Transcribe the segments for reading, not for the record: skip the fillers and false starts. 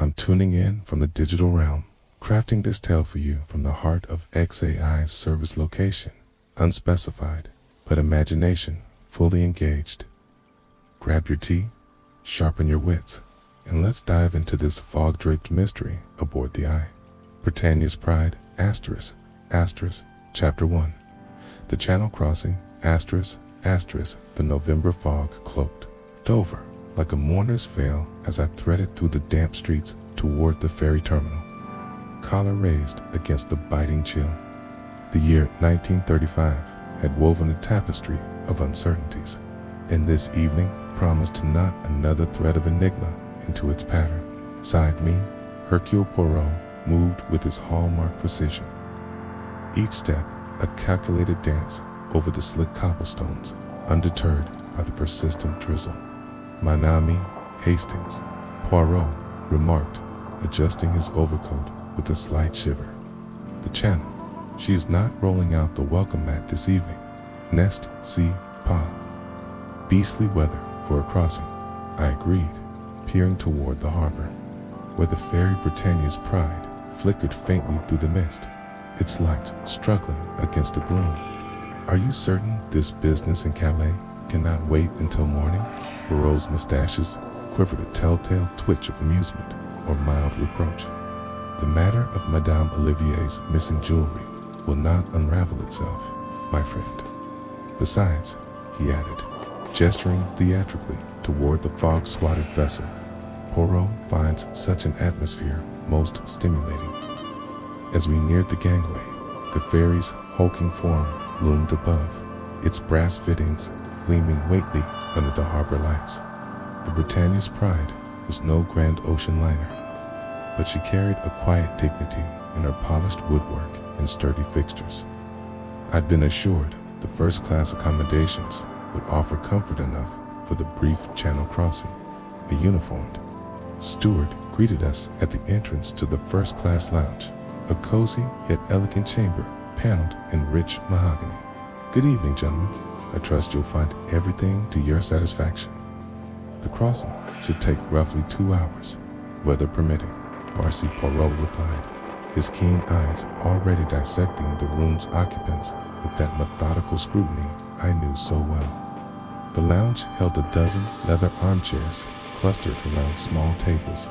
I'm tuning in from the digital realm, crafting this tale for you from the heart of XAI's service location, unspecified, but imagination fully engaged. Grab your tea, sharpen your wits, and let's dive into this fog-draped mystery aboard the Eye. Britannia's Pride, Chapter 1. The Channel Crossing, the November fog cloaked Dover like a mourner's veil as I threaded through the damp streets toward the ferry terminal, collar raised against the biting chill. The year 1935 had woven a tapestry of uncertainties, and this evening promised to knot another thread of enigma into its pattern. Beside me, Hercule Poirot moved with his hallmark precision. Each step a calculated dance over the slick cobblestones, undeterred by the persistent drizzle. "Mon ami, Hastings," Poirot remarked, adjusting his overcoat with a slight shiver. "The Channel. She's not rolling out the welcome mat this evening. N'est-ce pas? Beastly weather for a crossing," I agreed, peering toward the harbor, where the ferry Britannia's Pride flickered faintly through the mist, its lights struggling against the gloom. "Are you certain this business in Calais cannot wait until morning?" Poirot's mustaches quivered a telltale twitch of amusement or mild reproach. "The matter of Madame Olivier's missing jewelry will not unravel itself, my friend. Besides," he added, gesturing theatrically toward the fog-swatted vessel, "Poirot finds such an atmosphere most stimulating." As we neared the gangway, the ferry's hulking form loomed above, its brass fittings gleaming weightily under the harbor lights. The Britannia's Pride was no grand ocean liner, but she carried a quiet dignity in her polished woodwork and sturdy fixtures. I'd been assured the first-class accommodations would offer comfort enough for the brief channel crossing. A uniformed steward greeted us at the entrance to the first-class lounge, a cozy yet elegant chamber paneled in rich mahogany. "Good evening, gentlemen. I trust you'll find everything to your satisfaction." "The crossing should take roughly 2 hours, weather permitting," Marcy Poirot replied, his keen eyes already dissecting the room's occupants with that methodical scrutiny I knew so well. The lounge held a dozen leather armchairs clustered around small tables,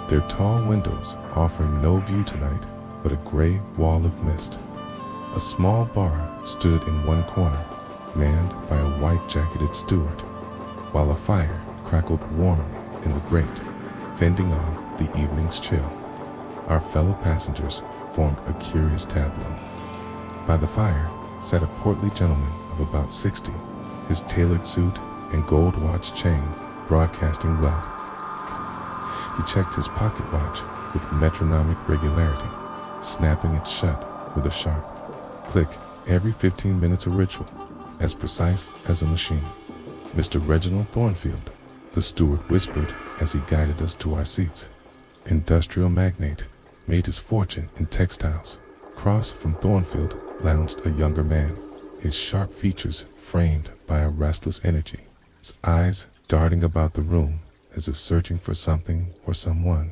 their tall windows offering no view tonight but a gray wall of mist. A small bar stood in one corner, manned by a white-jacketed steward, while a fire crackled warmly in the grate, fending off the evening's chill. Our fellow passengers formed a curious tableau. By the fire sat a portly gentleman of about 60, his tailored suit and gold watch chain broadcasting wealth. He checked his pocket watch with metronomic regularity, snapping it shut with a sharp click every 15 minutes, a ritual as precise as a machine. "Mr. Reginald Thornfield," the steward whispered as he guided us to our seats. Industrial magnate, made his fortune in textiles. Across from Thornfield lounged a younger man, his sharp features framed by a restless energy, his eyes darting about the room as if searching for something or someone.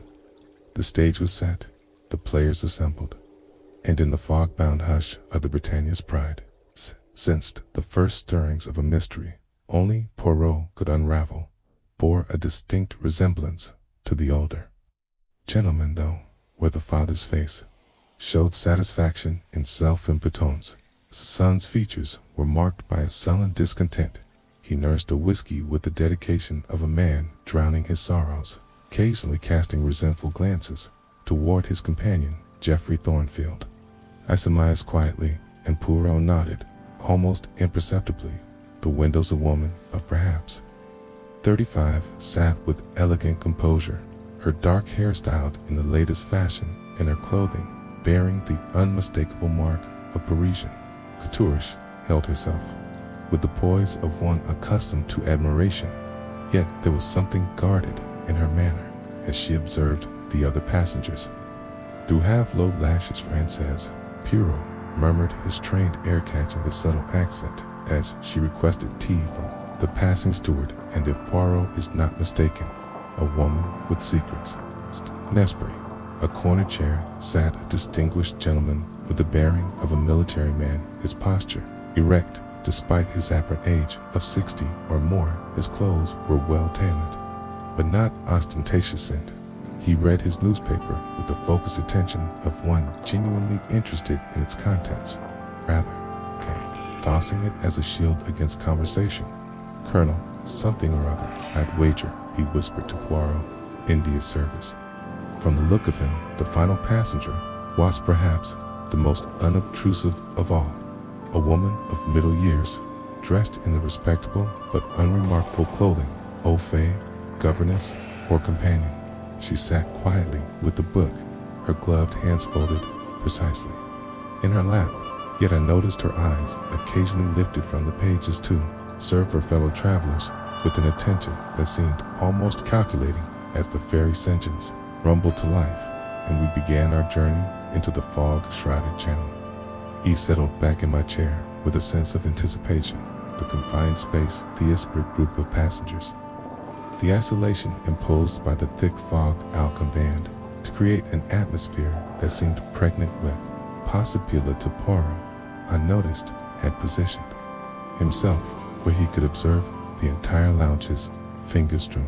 The stage was set, the players assembled, and in the fog-bound hush of the Britannia's Pride, sensed the first stirrings of a mystery only Poirot could unravel, bore a distinct resemblance to the older gentleman, though, where the father's face showed satisfaction in self-impotence. The son's features were marked by a sullen discontent. He nursed a whiskey with the dedication of a man drowning his sorrows, occasionally casting resentful glances toward his companion, Geoffrey Thornfield. I surmised quietly, and Poirot nodded, almost imperceptibly. The window's a woman of perhaps 35 sat with elegant composure, her dark hair styled in the latest fashion, and her clothing bearing the unmistakable mark of Parisian couturish, held herself with the poise of one accustomed to admiration, yet there was something guarded in her manner as she observed the other passengers. Through half-lowered lashes, Frances Poirot murmured, his trained air catching the subtle accent as she requested tea from the passing steward, and if Poirot is not mistaken, a woman with secrets. Nesbury. A corner chair sat a distinguished gentleman with the bearing of a military man, his posture erect. Despite his apparent age of 60 or more, his clothes were well tailored, but not ostentatious. He read his newspaper with the focused attention of one genuinely interested in its contents, rather than tossing it as a shield against conversation. "Colonel, something or other, I'd wager," he whispered to Poirot, "India service." From the look of him, the final passenger was perhaps the most unobtrusive of all. A woman of middle years, dressed in the respectable but unremarkable clothing, au fait, governess, or companion. She sat quietly with the book, her gloved hands folded precisely in her lap, yet I noticed her eyes occasionally lifted from the pages to serve her fellow travelers with an attention that seemed almost calculating as the ferry's engines rumbled to life, and we began our journey into the fog-shrouded channel. I settled back in my chair with a sense of anticipation, the confined space, the disparate group of passengers, the isolation imposed by the thick fog combined to create an atmosphere that seemed pregnant with possibility. To Poirot, I noticed, had positioned himself where he could observe the entire lounge's finger-strewn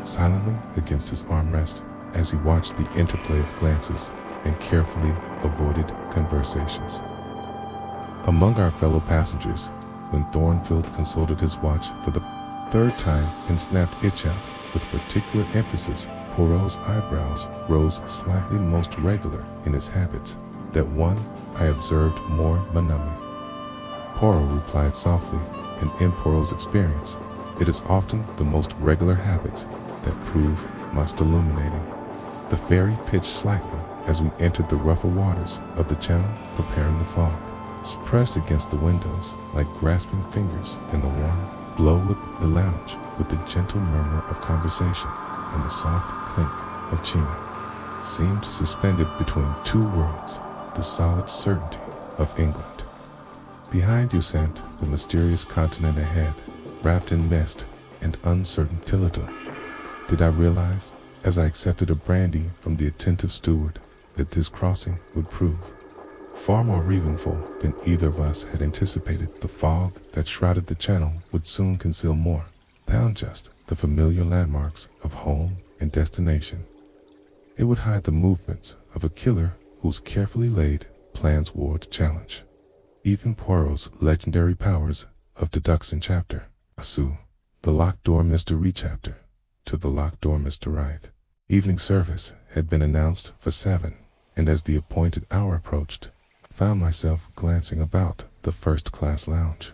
silently against his armrest as he watched the interplay of glances and carefully avoided conversations among our fellow passengers. When Thornfield consulted his watch for the third time and snapped it out with particular emphasis, Poirot's eyebrows rose slightly, most regular in his habits. That one I observed more monotony. Poirot replied softly, and in Poirot's experience, it is often the most regular habits that prove most illuminating. The ferry pitched slightly as we entered the rougher waters of the channel, preparing the fog, pressed against the windows like grasping fingers in the warm glow of the lounge, with the gentle murmur of conversation and the soft clink of china, seemed suspended between two worlds, the solid certainty of England. Behind you sat the mysterious continent ahead, wrapped in mist and uncertain tillito. Did I realize, as I accepted a brandy from the attentive steward, that this crossing would prove far more eventful than either of us had anticipated? The fog that shrouded the channel would soon conceal more than just the familiar landmarks of home and destination. It would hide the movements of a killer whose carefully laid plans wore to challenge even Poirot's legendary powers of deduction. Chapter Asu, the locked door mystery. Chapter to the locked door Mr. Wright. Evening service had been announced for 7, and as the appointed hour approached, I found myself glancing about the first-class lounge.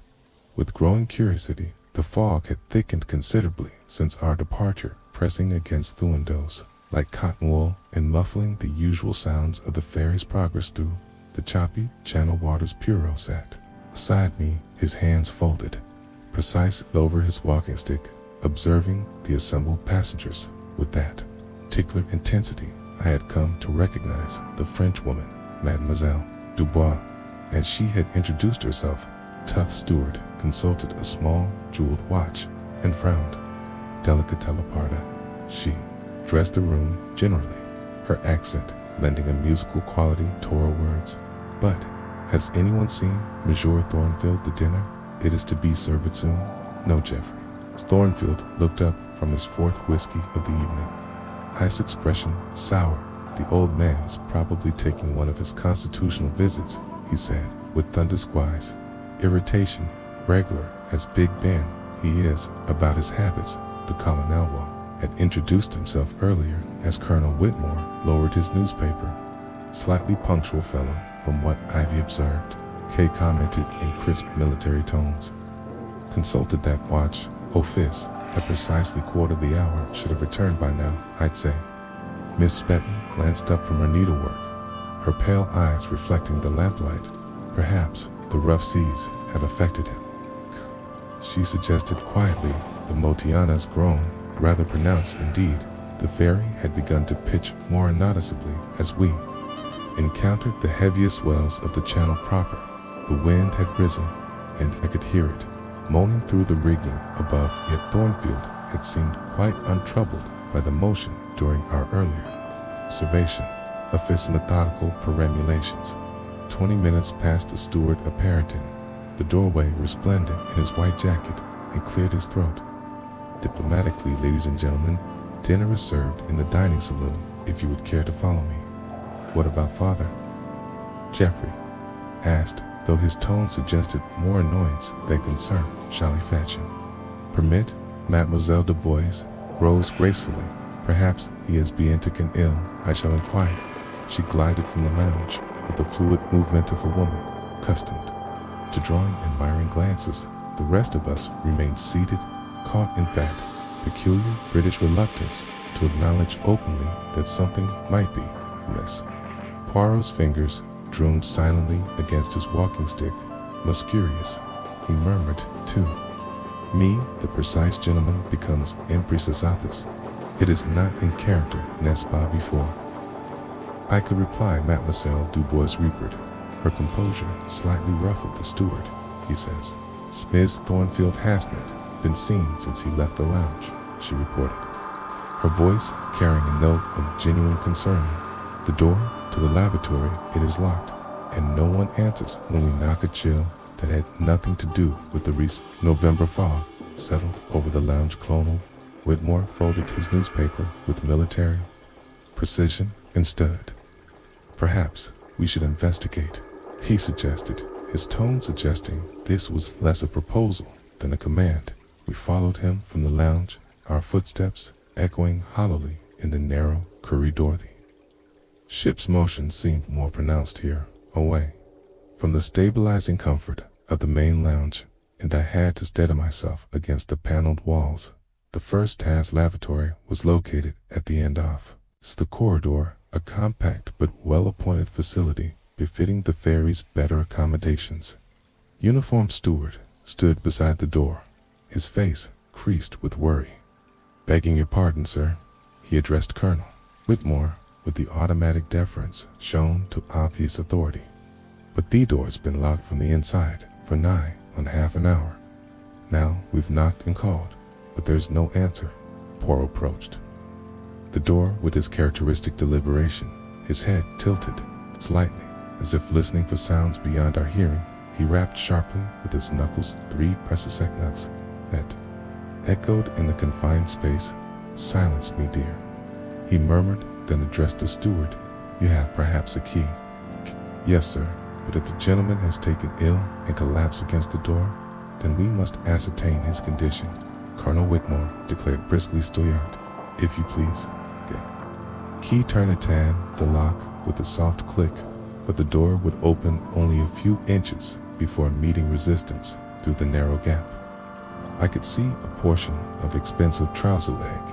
With growing curiosity, the fog had thickened considerably since our departure, pressing against the windows like cotton wool and muffling the usual sounds of the ferry's progress through the choppy channel waters. Poirot sat beside me, his hands folded, precise over his walking stick, observing the assembled passengers with that particular intensity I had come to recognize the Frenchwoman, Mademoiselle Dubois, as she had introduced herself. Tough steward consulted a small jeweled watch and frowned. Delicatella parda, she dressed the room generally, her accent lending a musical quality to her words. But has anyone seen Monsieur Thornfield? The dinner, it is to be served soon. No, Geoffrey. Thornfield looked up from his fourth whiskey of the evening. His expression sour. The old man's probably taking one of his constitutional visits, he said, with thundersquise irritation, regular as Big Ben he is about his habits. The Colonel had introduced himself earlier as Colonel Whitmore, lowered his newspaper. Slightly punctual fellow, from what Ivy observed, Kay commented in crisp military tones. Consulted that watch, Office, at precisely quarter the hour, should have returned by now, I'd say. Miss Spetton glanced up from her needlework, her pale eyes reflecting the lamplight. Perhaps the rough seas have affected him, she suggested quietly. The Motiana's groan, rather pronounced indeed. The ferry had begun to pitch more noticeably as we encountered the heaviest swells of the channel proper. The wind had risen, and I could hear it moaning through the rigging above, yet Thornfield had seemed quite untroubled by the motion during our earlier observation of his methodical perambulations. 20 minutes past the steward appeared in the doorway, resplendent in his white jacket, and cleared his throat. "Diplomatically, ladies and gentlemen, dinner is served in the dining saloon, if you would care to follow me." "What about father?" Geoffrey asked, though his tone suggested more annoyance than concern. "Shall he fetch him?" "Permit." Mademoiselle de Bois rose gracefully. "Perhaps he is bien taken ill. I shall inquire." She glided from the lounge with the fluid movement of a woman accustomed to drawing admiring glances. The rest of us remained seated, caught in that peculiar British reluctance to acknowledge openly that something might be amiss. Poirot's fingers drummed silently against his walking stick. "Most curious," he murmured, "to me, the precise gentleman becomes imprecisatus. It is not in character, n'est-ce pas, before I could reply. Mademoiselle Dubois Rupert, her composure slightly ruffled. "The steward, he says, Miss Thornfield has not been seen since he left the lounge," she reported, her voice carrying a note of genuine concern. "The door to the lavatory, it is locked, and no one answers when we knock." A chill that had nothing to do with the recent November fog settled over the lounge. Colonel Whitmore folded his newspaper with military precision and stood. "Perhaps we should investigate," he suggested, his tone suggesting this was less a proposal than a command. We followed him from the lounge, our footsteps echoing hollowly in the narrow corridor. The ship's motion seemed more pronounced here, away from the stabilizing comfort of the main lounge, and I had to steady myself against the paneled walls. The first task lavatory was located at the end of the corridor, a compact but well-appointed facility befitting the ferry's better accommodations. Uniformed steward stood beside the door, his face creased with worry. "Begging your pardon, sir," he addressed Colonel Whitmore with the automatic deference shown to obvious authority, "but the door's been locked from the inside for nigh on half an hour. Now we've knocked and called, but there's no answer." Poirot approached the door with his characteristic deliberation, his head tilted slightly, as if listening for sounds beyond our hearing. He rapped sharply with his knuckles 3 precious knocks that echoed in the confined space. "Silence me, dear," he murmured, then addressed the steward. "You have perhaps a key?" "Yes, sir, but if the gentleman has taken ill and collapsed against the door, then we must ascertain his condition," Colonel Whitmore declared briskly. "Stoyard, if you please." Key turned the lock with a soft click, but the door would open only a few inches before meeting resistance through the narrow gap. I could see a portion of expensive trouser leg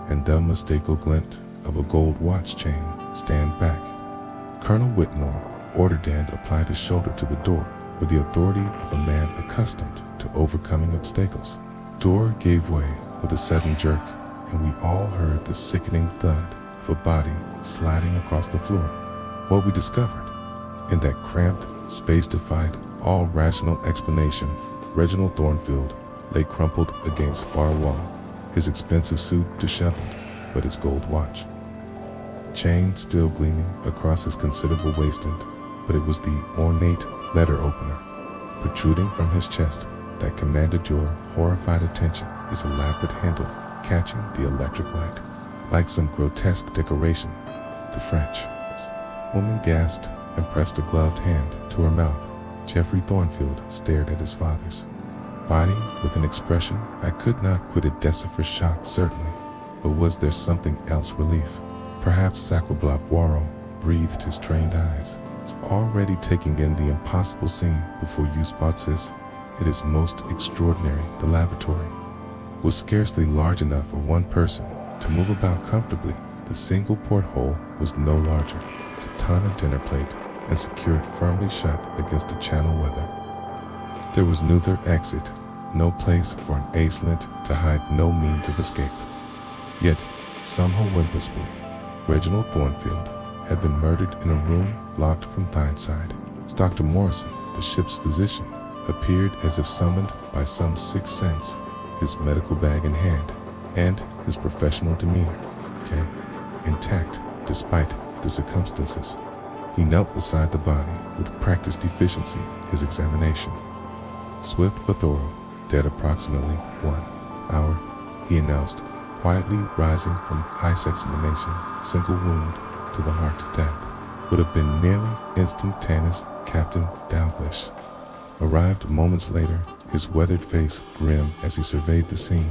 and the unmistakable glint of a gold watch chain stand back. Colonel Whitmore ordered and applied his shoulder to the door with the authority of a man accustomed to overcoming obstacles. Door gave way with a sudden jerk, and we all heard the sickening thud of a body sliding across the floor. What we discovered in that cramped space defied all rational explanation. Reginald Thornfield lay crumpled against far wall, his expensive suit disheveled, but his gold watch chain still gleaming across his considerable waistband. But it was the ornate letter opener protruding from his chest that commanded your horrified attention, its elaborate handle catching the electric light like some grotesque decoration. The French woman gasped and pressed a gloved hand to her mouth. Geoffrey Thornfield stared at his father's body with an expression I could not quite decipher. Shock, certainly, but was there something else? Relief? Perhaps Sacre-Bleu. Poirot breathed his trained eyes, already taking in the impossible scene before you. Spots this. It is most extraordinary. The lavatory was scarcely large enough for one person to move about comfortably. The single porthole was no larger. Satana dinner plate and secured firmly shut against the channel weather. There was neither exit, no place for an aislet to hide, no means of escape. Yet, somehow wimplessly, Reginald Thornfield had been murdered in a room locked from inside. Dr. Morrison, the ship's physician, appeared as if summoned by some sixth sense, his medical bag in hand, and his professional demeanor intact despite the circumstances. He knelt beside the body with practiced efficiency, his examination swift but thorough. Dead approximately 1 hour, he announced, quietly rising from high examination. Single wound to the heart. Death would have been nearly instantaneous. Captain Dalglish arrived moments later, his weathered face grim as he surveyed the scene.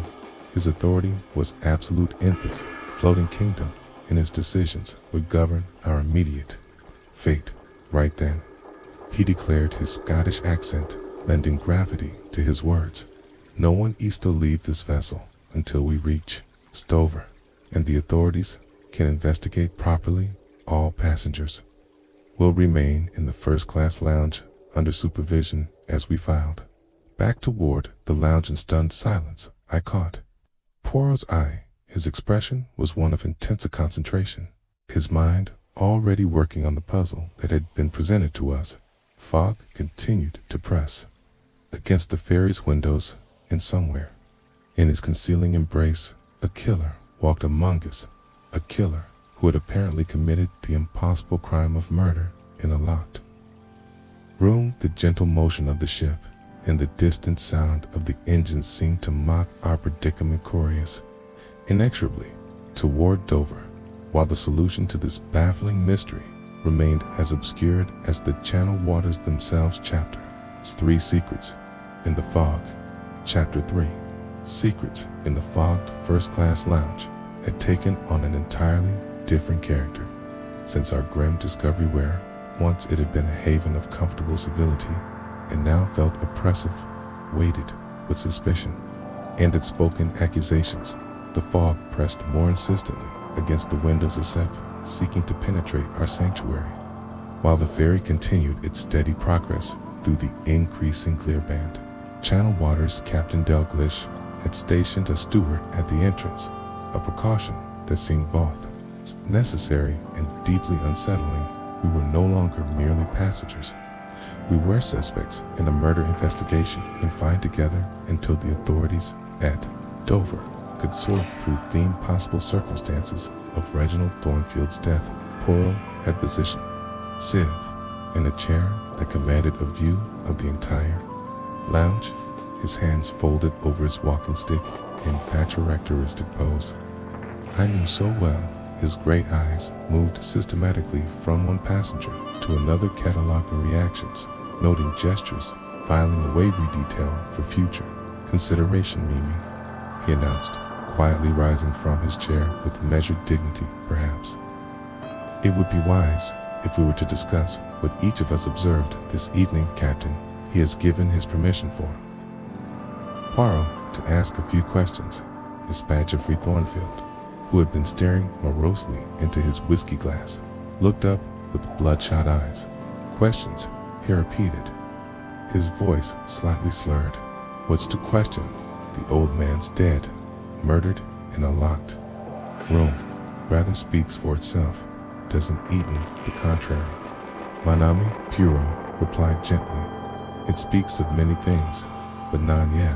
His authority was absolute. This floating kingdom and his decisions would govern our immediate fate. Right then, he declared, his Scottish accent lending gravity to his words. No one is to leave this vessel until we reach Dover, and the authorities can investigate properly. All passengers will remain in the first-class lounge under supervision. As we filed back toward the lounge in stunned silence, I caught Poirot's eye. His expression was one of intense concentration, his mind already working on the puzzle that had been presented to us. Fog continued to press against the ferry's windows, and somewhere, in his concealing embrace, a killer walked among us, a killer who had apparently committed the impossible crime of murder in a locked room. The gentle motion of the ship and the distant sound of the engines seemed to mock our predicament. Courteous inexorably toward Dover, while the solution to this baffling mystery remained as obscured as the channel waters themselves. Chapter 3: Secrets in the Fog. Chapter 3: Secrets in the Fogged First-Class Lounge had taken on an entirely different character since our grim discovery, where once it had been a haven of comfortable civility and now felt oppressive, weighted with suspicion and outspoken accusations. The fog pressed more insistently against the windows as if seeking to penetrate our sanctuary, while the ferry continued its steady progress through the increasing clear band. Channel Waters Captain Dalglish had stationed a steward at the entrance, a precaution that seemed both necessary and deeply unsettling. We were no longer merely passengers. We were suspects in a murder investigation, confined together until the authorities at Dover could sort through the possible circumstances of Reginald Thornfield's death. Poirot had positioned Civ in a chair that commanded a view of the entire lounge, his hands folded over his walking stick in that characteristic pose I knew so well. His gray eyes moved systematically from one passenger to another, cataloging reactions, noting gestures, filing a wavy detail for future consideration. Mimi, he announced, quietly rising from his chair with measured dignity. Perhaps it would be wise if we were to discuss what each of us observed this evening, Captain. He has given his permission for Poirot to ask a few questions. His badger free Thornfield, who had been staring morosely into his whiskey glass, looked up with bloodshot eyes. Questions, he repeated, his voice slightly slurred. What's to question? The old man's dead, murdered in a locked room. Rather speaks for itself, doesn't even the contrary. Mon ami, Poirot replied gently. It speaks of many things, but none yet.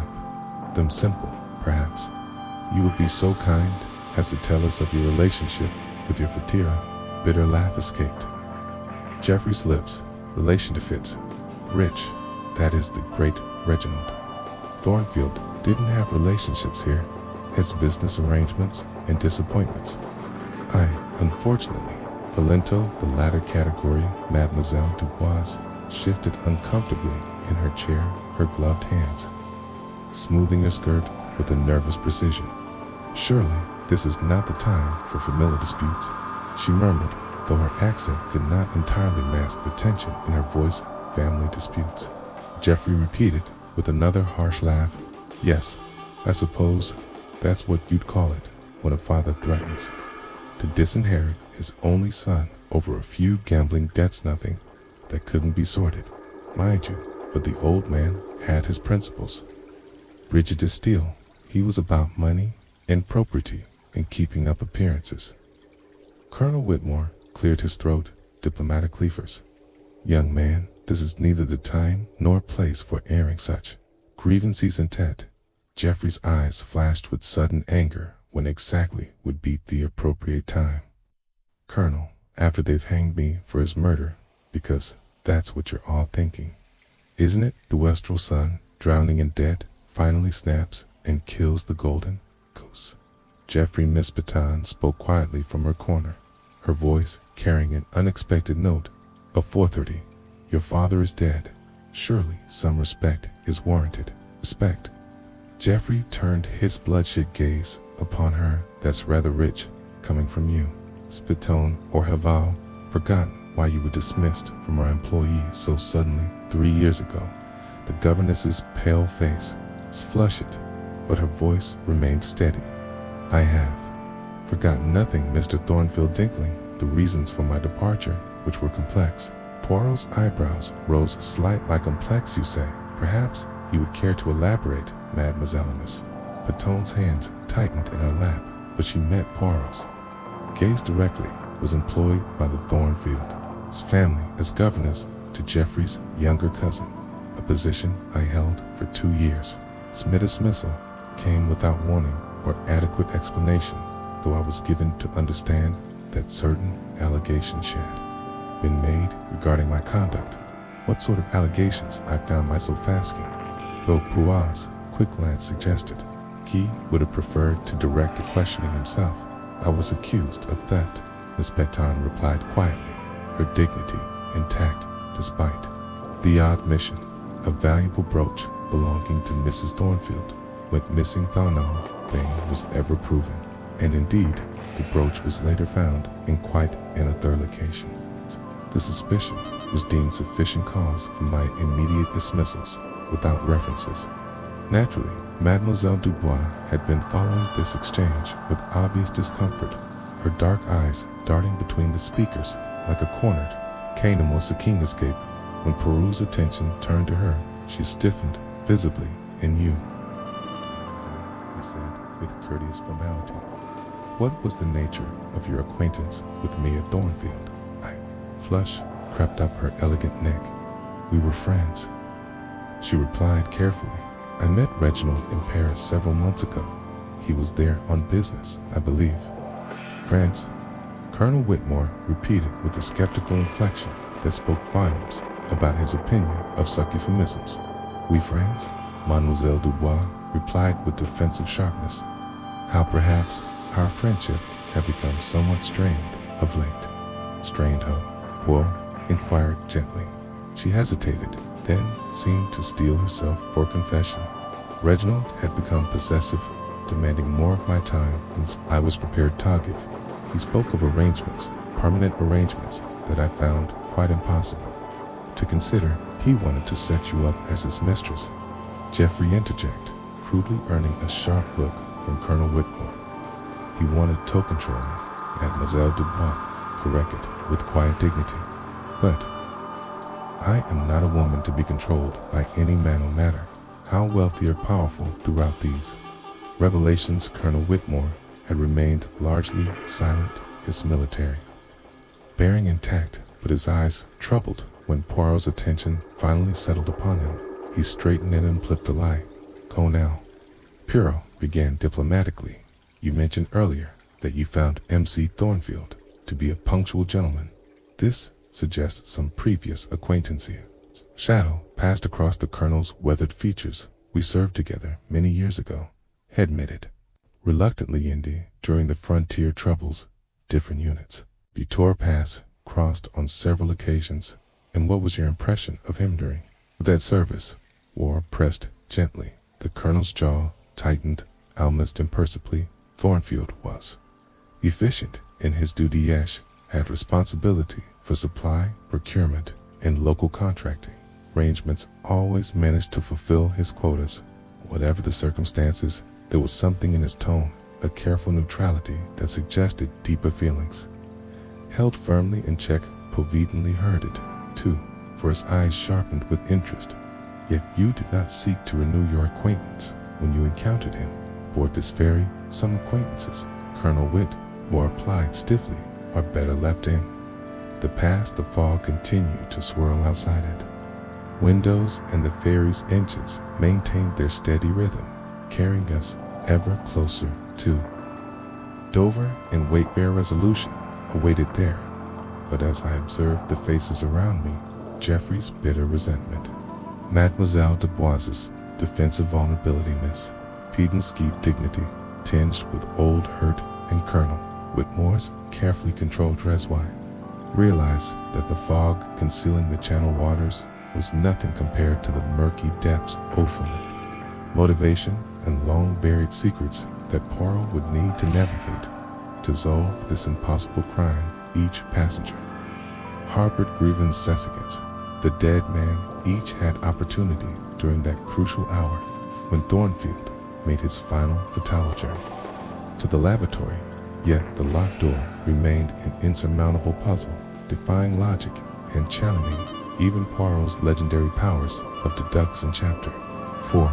Them simple, perhaps. You would be so kind as to tell us of your relationship with your fatira. Bitter laugh escaped Geoffrey's lips. Relation to Fitz. Rich, that is the great Reginald Thornfield, didn't have relationships here. His business arrangements and disappointments. I, unfortunately, Valento, the latter category. Mademoiselle Dubois shifted uncomfortably in her chair, her gloved hands smoothing her skirt with a nervous precision. Surely, this is not the time for familiar disputes, she murmured, though her accent could not entirely mask the tension in her voice. Family disputes, Geoffrey repeated with another harsh laugh. Yes, I suppose that's what you'd call it when a father threatens to disinherit his only son over a few gambling debts. Nothing that couldn't be sorted, mind you, but the old man had his principles. Rigid as steel, he was about money and property and keeping up appearances. Colonel Whitmore cleared his throat, diplomatic leafers. Young man, this is neither the time nor place for airing such grievances in tete. Geoffrey's eyes flashed with sudden anger when exactly would be the appropriate time. Colonel, after they've hanged me for his murder, because that's what you're all thinking. Isn't it? The wastrel son, drowning in debt, finally snaps and kills the golden goose. Geoffrey Miss Baton spoke quietly from her corner, her voice carrying an unexpected note of 4:30. Your father is dead. Surely some respect is warranted. Respect. Geoffrey turned his bloodshot gaze upon her. That's rather rich, coming from you. Spitone, or have I forgotten why you were dismissed from our employees so suddenly 3 years ago? The governess's pale face was flushed, but her voice remained steady. I have forgotten nothing, Mr. Thornfield Dinkling. The reasons for my departure, which were complex. Poirot's eyebrows rose slightly. Complex, you say? Perhaps you would care to elaborate, Mademoiselle Miss. Patone's hands tightened in her lap, but she met Poirot's gaze directly. Was employed by the Thornfield's family as governess to Geoffrey's younger cousin, a position I held for 2 years. My dismissal came without warning or adequate explanation, though I was given to understand that certain allegations had been made regarding my conduct. What sort of allegations? I found myself asking, though Poirot's quick glance suggested he would have preferred to direct the questioning himself. I was accused of theft, Miss Baton replied quietly, her dignity intact despite the odd mission. A valuable brooch belonging to Mrs. Thornfield went missing, though no thing was ever proven, and indeed the brooch was later found in quite another location. The suspicion was deemed sufficient cause for my immediate dismissals without references. Naturally, Mademoiselle Dubois had been following this exchange with obvious discomfort, her dark eyes darting between the speakers like a cornered canine. Was a keen escape. When Poirot's attention turned to her, she stiffened visibly. "And you," he said with courteous formality, "what was the nature of your acquaintance with me at Thornfield?" Flush crept up her elegant neck. "We were friends," she replied carefully. "I met Reginald in Paris several months ago. He was there on business, I believe." "Friends?" Colonel Whitmore repeated with a skeptical inflection that spoke volumes about his opinion of such euphemisms. "We friends?" Mademoiselle Dubois replied with defensive sharpness. "How perhaps our friendship had become somewhat strained of late." "Strained how?" Poirot inquired gently. She hesitated, then seemed to steel herself for confession. Reginald had become possessive, demanding more of my time than I was prepared to give. He spoke of arrangements, permanent arrangements, that I found quite impossible to consider. He wanted to set you up as his mistress. Geoffrey interjected, crudely earning a sharp look from Colonel Whitmore. He wanted to control me, Mademoiselle Dubois corrected with quiet dignity. "But I am not a woman to be controlled by any man or matter, how wealthy or powerful." Throughout these revelations, Colonel Whitmore had remained largely silent, his military bearing intact, but his eyes troubled. When Poirot's attention finally settled upon him, he straightened and flipped a lie. "Colonel," Poirot began diplomatically, "you mentioned earlier that you found M.C. Thornfield to be a punctual gentleman. This suggests some previous acquaintance here." Shadow passed across the colonel's weathered features. "We served together many years ago," he admitted. "Reluctantly, Indy, during the frontier troubles, different units. Butor Pass crossed on several occasions." "And what was your impression of him during that service?" War pressed gently. The colonel's jaw tightened almost imperceptibly. "Thornfield was efficient in his duty. Yesh had responsibility for supply, procurement, and local contracting arrangements. Always managed to fulfill his quotas, whatever the circumstances." There was something in his tone, a careful neutrality that suggested deeper feelings. Held firmly in check, Povidonly heard it, too, for his eyes sharpened with interest. "Yet you did not seek to renew your acquaintance when you encountered him aboard this ferry." "Some acquaintances," Colonel Whitmore replied stiffly, "are better left in the past." The fog continued to swirl outside it. Windows and the ferry's engines maintained their steady rhythm, carrying us ever closer to Dover and wait. Bear resolution, awaited there. But as I observed the faces around me, Geoffrey's bitter resentment, Mademoiselle de Bois's defensive vulnerability, Miss Pedensky's dignity tinged with old hurt, and Colonel Whitmore's carefully controlled reservoir, realized that the fog concealing the channel waters was nothing compared to the murky depths of motivation and long-buried secrets that Poirot would need to navigate to solve this impossible crime. Each passenger harbored grievance against the dead man. Each had opportunity during that crucial hour when Thornfield made his final fatal journey to the lavatory, yet the locked door remained an insurmountable puzzle, defying logic and challenging even Poirot's legendary powers of deduction. Chapter 4.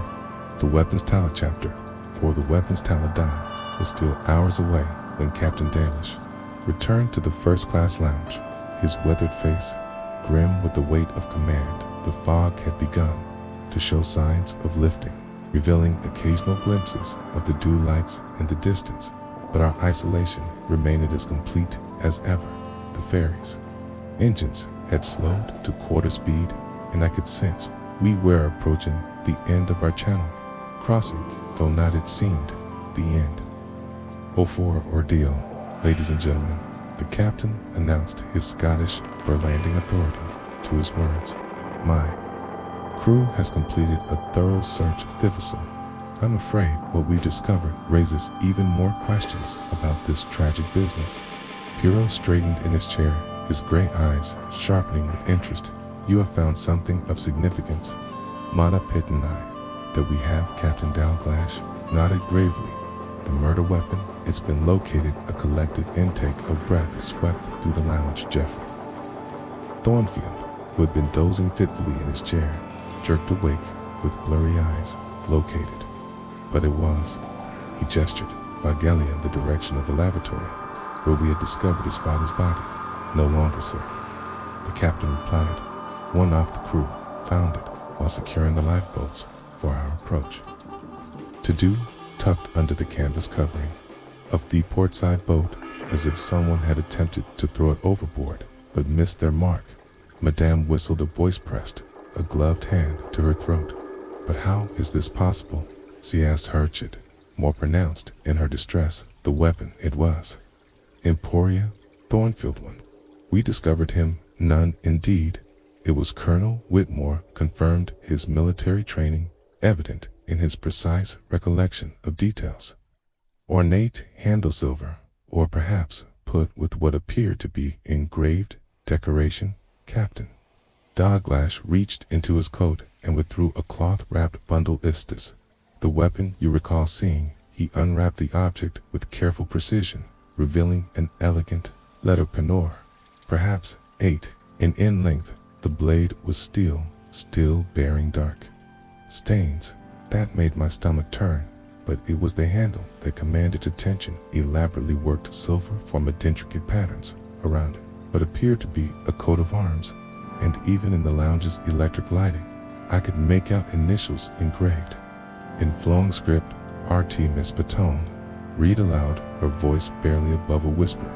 The Weapons Talent. Chapter 4. The Weapons Talent dime was still hours away when Captain Dalish returned to the first-class lounge, his weathered face grim with the weight of command. The fog had begun to show signs of lifting, revealing occasional glimpses of the dew lights in the distance, but our isolation remained as complete as ever. The ferry's engines had slowed to quarter speed, and I could sense we were approaching the end of our channel crossing, though not it seemed the end. Oh, for ordeal, ladies and gentlemen, the captain announced his Scottish landing authority to his words. My crew has completed a thorough search of the vessel. I'm afraid what we discovered raises even more questions about this tragic business. Poirot straightened in his chair, his gray eyes sharpening with interest. You have found something of significance. Mana Pitt and I, that we have. Captain Dalglash nodded gravely. The murder weapon, it's been located. A collective intake of breath swept through the lounge. Geoffrey Thornfield, who had been dozing fitfully in his chair, jerked awake with blurry eyes. Located. But it was, he gestured vaguely in the direction of the lavatory, where we had discovered his father's body. No longer, sir, the captain replied. One of the crew found it while securing the lifeboats for our approach. To do, tucked under the canvas covering of the portside boat, as if someone had attempted to throw it overboard, but missed their mark. Madame whistled. A voice pressed a gloved hand to her throat. But how is this possible? She asked, Hercule, more pronounced in her distress. The weapon, it was Emporia Thornfield one. We discovered him. None, indeed. It was Colonel Whitmore, confirmed his military training, evident in his precise recollection of details. Ornate handle silver, or perhaps put with what appeared to be engraved decoration. Captain Dalglash reached into his coat and withdrew a cloth-wrapped bundle. Is this the weapon you recall seeing? He unwrapped the object with careful precision, revealing an elegant letter penor, perhaps 8 in length. The blade was still bearing dark stains. That made my stomach turn, but it was the handle that commanded attention. Elaborately worked silver formed intricate patterns around it, but appeared to be a coat of arms, and even in the lounge's electric lighting, I could make out initials engraved in flowing script. RT. Miss Patone, read aloud, her voice barely above a whisper.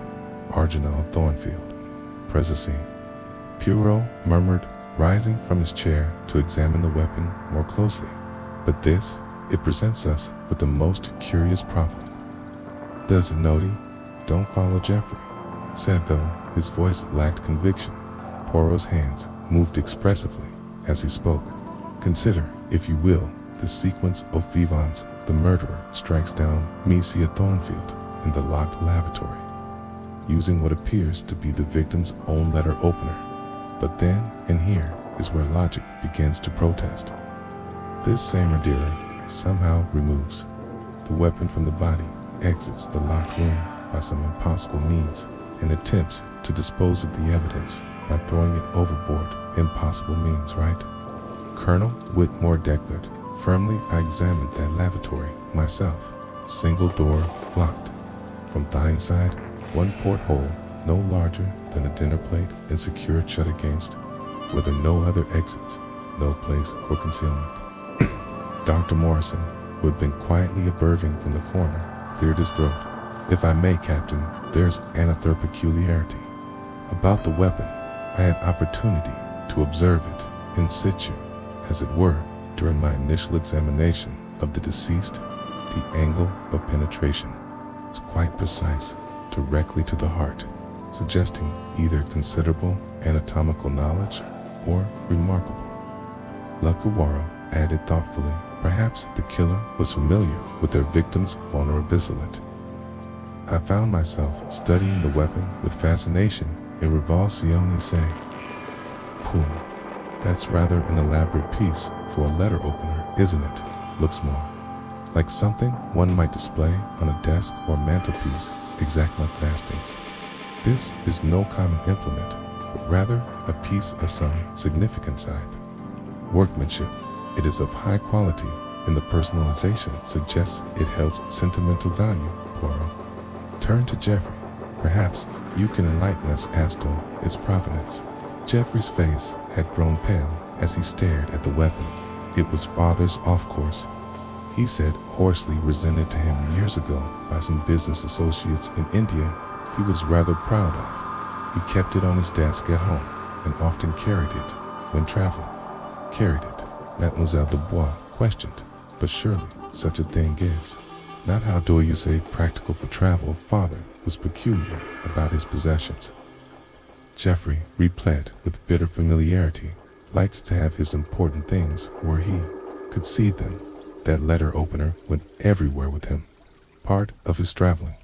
Arginald Thornfield. Presacine. Poirot murmured, rising from his chair to examine the weapon more closely. But this, it presents us with the most curious problem. Does it, Nodi? Don't follow Geoffrey said, though his voice lacked conviction. Poirot's hands moved expressively as he spoke. Consider, if you will, the sequence of vivants. The murderer strikes down Monsieur Thornfield in the locked lavatory, using what appears to be the victim's own letter opener. But then, and here, is where logic begins to protest. This same murderer somehow removes the weapon from the body, exits the locked room by some impossible means, and attempts to dispose of the evidence by throwing it overboard. Impossible means, right? Colonel Whitmore declared. Firmly, I examined that lavatory myself. Single door, locked. From the inside, one porthole, no larger than a dinner plate, and secured shut against, where there no other exits, no place for concealment. Dr. Morrison, who had been quietly observing from the corner, cleared his throat. If I may, Captain, there's another peculiarity. About the weapon, I had opportunity to observe it in situ, as it were, during my initial examination of the deceased. The angle of penetration is quite precise, directly to the heart, suggesting either considerable anatomical knowledge or remarkable. Poirot added thoughtfully, perhaps the killer was familiar with their victim's vulnerability. I found myself studying the weapon with fascination in Revoluzione Se. Poom. That's rather an elaborate piece for a letter opener, isn't it? Looks more like something one might display on a desk or mantelpiece, exact my plastings. This is no common implement, but rather a piece of some significant scythe. Workmanship. It is of high quality, and the personalization suggests it holds sentimental value. Poirot turned to Geoffrey. Perhaps you can enlighten us as to its provenance. Geoffrey's face had grown pale as he stared at the weapon. It was father's, of course. He said hoarsely, presented to him years ago by some business associates in India. He was rather proud of. He kept it on his desk at home and often carried it when traveling. Carried it, Mademoiselle Dubois questioned. But surely such a thing is not, how do you say, practical for travel. Father was peculiar about his possessions. Geoffrey replied with bitter familiarity, liked to have his important things where he could see them. That letter opener went everywhere with him, part of his traveling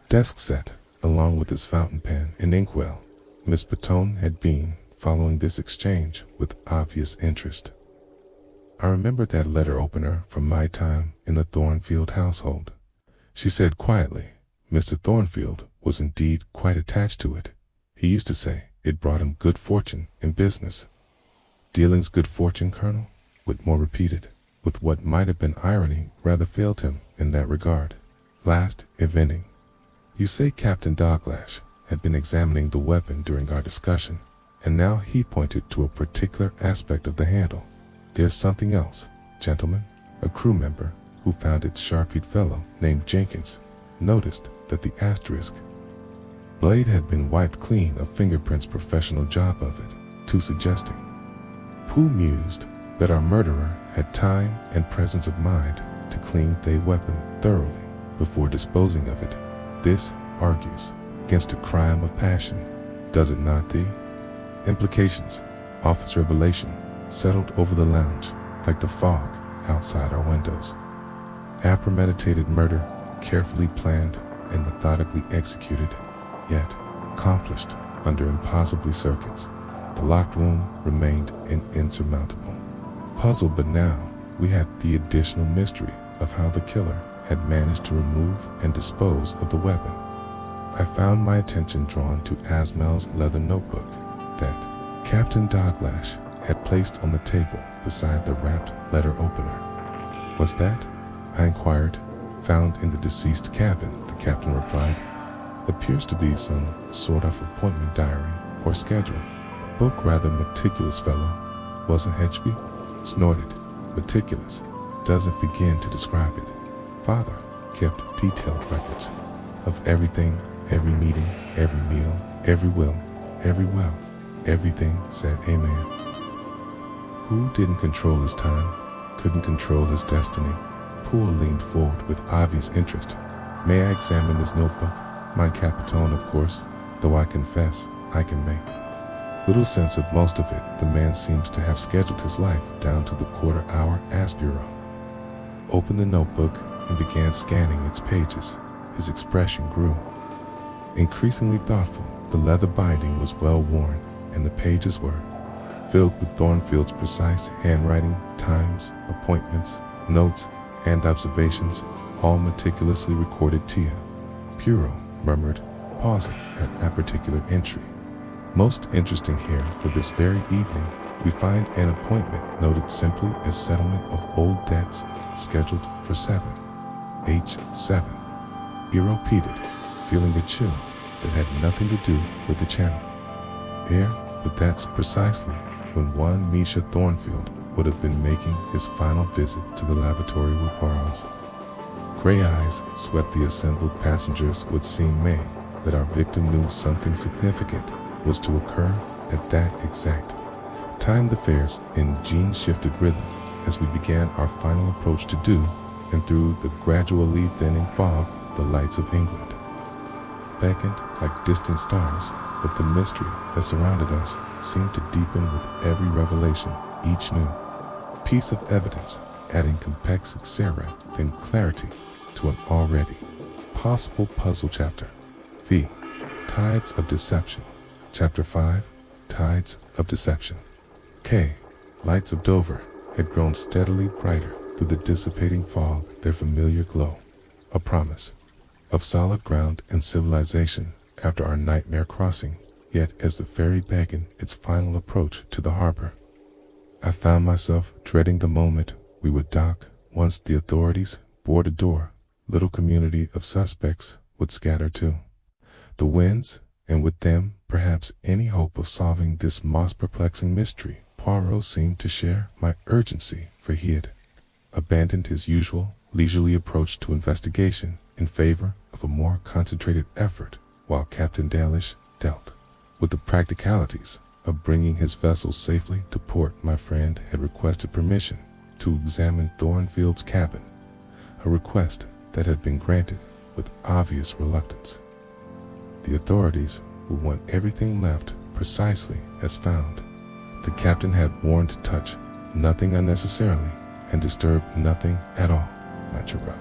desk set, along with his fountain pen and inkwell. Miss Patone had been following this exchange with obvious interest. I remembered that letter opener from my time in the Thornfield household, she said quietly. Mr. Thornfield was indeed quite attached to it. He used to say it brought him good fortune in business. Dealings good fortune, Colonel? Whitmore repeated, with what might have been irony rather failed him in that regard. Last evening, you say Captain Dalglash had been examining the weapon during our discussion, and now he pointed to a particular aspect of the handle. There's something else, gentlemen. A crew member who found it, sharp-eyed fellow named Jenkins, noticed that the asterisk blade had been wiped clean of fingerprints. Professional job of it, too, suggesting. Pooh mused that our murderer had time and presence of mind to clean the weapon thoroughly before disposing of it. This argues against a crime of passion, does it not? The implications of its revelation settled over the lounge like the fog outside our windows. A premeditated murder, carefully planned and methodically executed, yet accomplished under impossible circuits. The locked room remained an insurmountable puzzle, but now we had the additional mystery of how the killer had managed to remove and dispose of the weapon. I found my attention drawn to Asmel's leather notebook that Captain Dalglash had placed on the table beside the wrapped letter opener. What's that? I inquired. Found in the deceased's cabin, the captain replied. Appears to be some sort of appointment diary or schedule. A book, rather meticulous fellow, wasn't Hedgeby? Snorted. Meticulous doesn't begin to describe it. Father kept detailed records of everything, every meeting, every meal, every will, every well. Everything, said Amen. Who didn't control his time, couldn't control his destiny. Poole leaned forward with obvious interest. May I examine this notebook? My Capitone, of course, though I confess I can make little sense of most of it. The man seems to have scheduled his life down to the quarter-hour aspiro. Opened the notebook and began scanning its pages. His expression grew increasingly thoughtful. The leather binding was well worn, and the pages were filled with Thornfield's precise handwriting, times, appointments, notes, and observations, all meticulously recorded. Tia Poirot murmured, pausing at a particular entry. Most interesting here, for this very evening, we find an appointment noted simply as settlement of old debts, scheduled for 7 H7. He repeated, feeling a chill that had nothing to do with the channel. But that's precisely when one Misha Thornfield would have been making his final visit to the laboratory with Poirot's Gray eyes swept the assembled passengers, which seemed May that our victim knew something significant was to occur at that exact time. The fares in Jean shifted rhythm as we began our final approach to do, and through the gradually thinning fog, the lights of England beckoned like distant stars, but the mystery that surrounded us seemed to deepen with every revelation, each new piece of evidence adding complexity and clarity to an already possible puzzle. Chapter V. Tides of Deception. Chapter 5. Tides of Deception. K. Lights of Dover had grown steadily brighter through the dissipating fog, their familiar glow, a promise of solid ground and civilization after our nightmare crossing. Yet as the ferry began its final approach to the harbor, I found myself dreading the moment we would dock. Once the authorities board a door, little community of suspects would scatter to the winds, and with them perhaps any hope of solving this most perplexing mystery. Poirot seemed to share my urgency, for he had abandoned his usual leisurely approach to investigation in favor of a more concentrated effort, while Captain Dalish dealt with the practicalities of bringing his vessel safely to port. My friend had requested permission to examine Thornfield's cabin, a request that had been granted with obvious reluctance. The authorities would want everything left precisely as found. The captain had warned to touch nothing unnecessarily and disturb nothing at all. Naturel.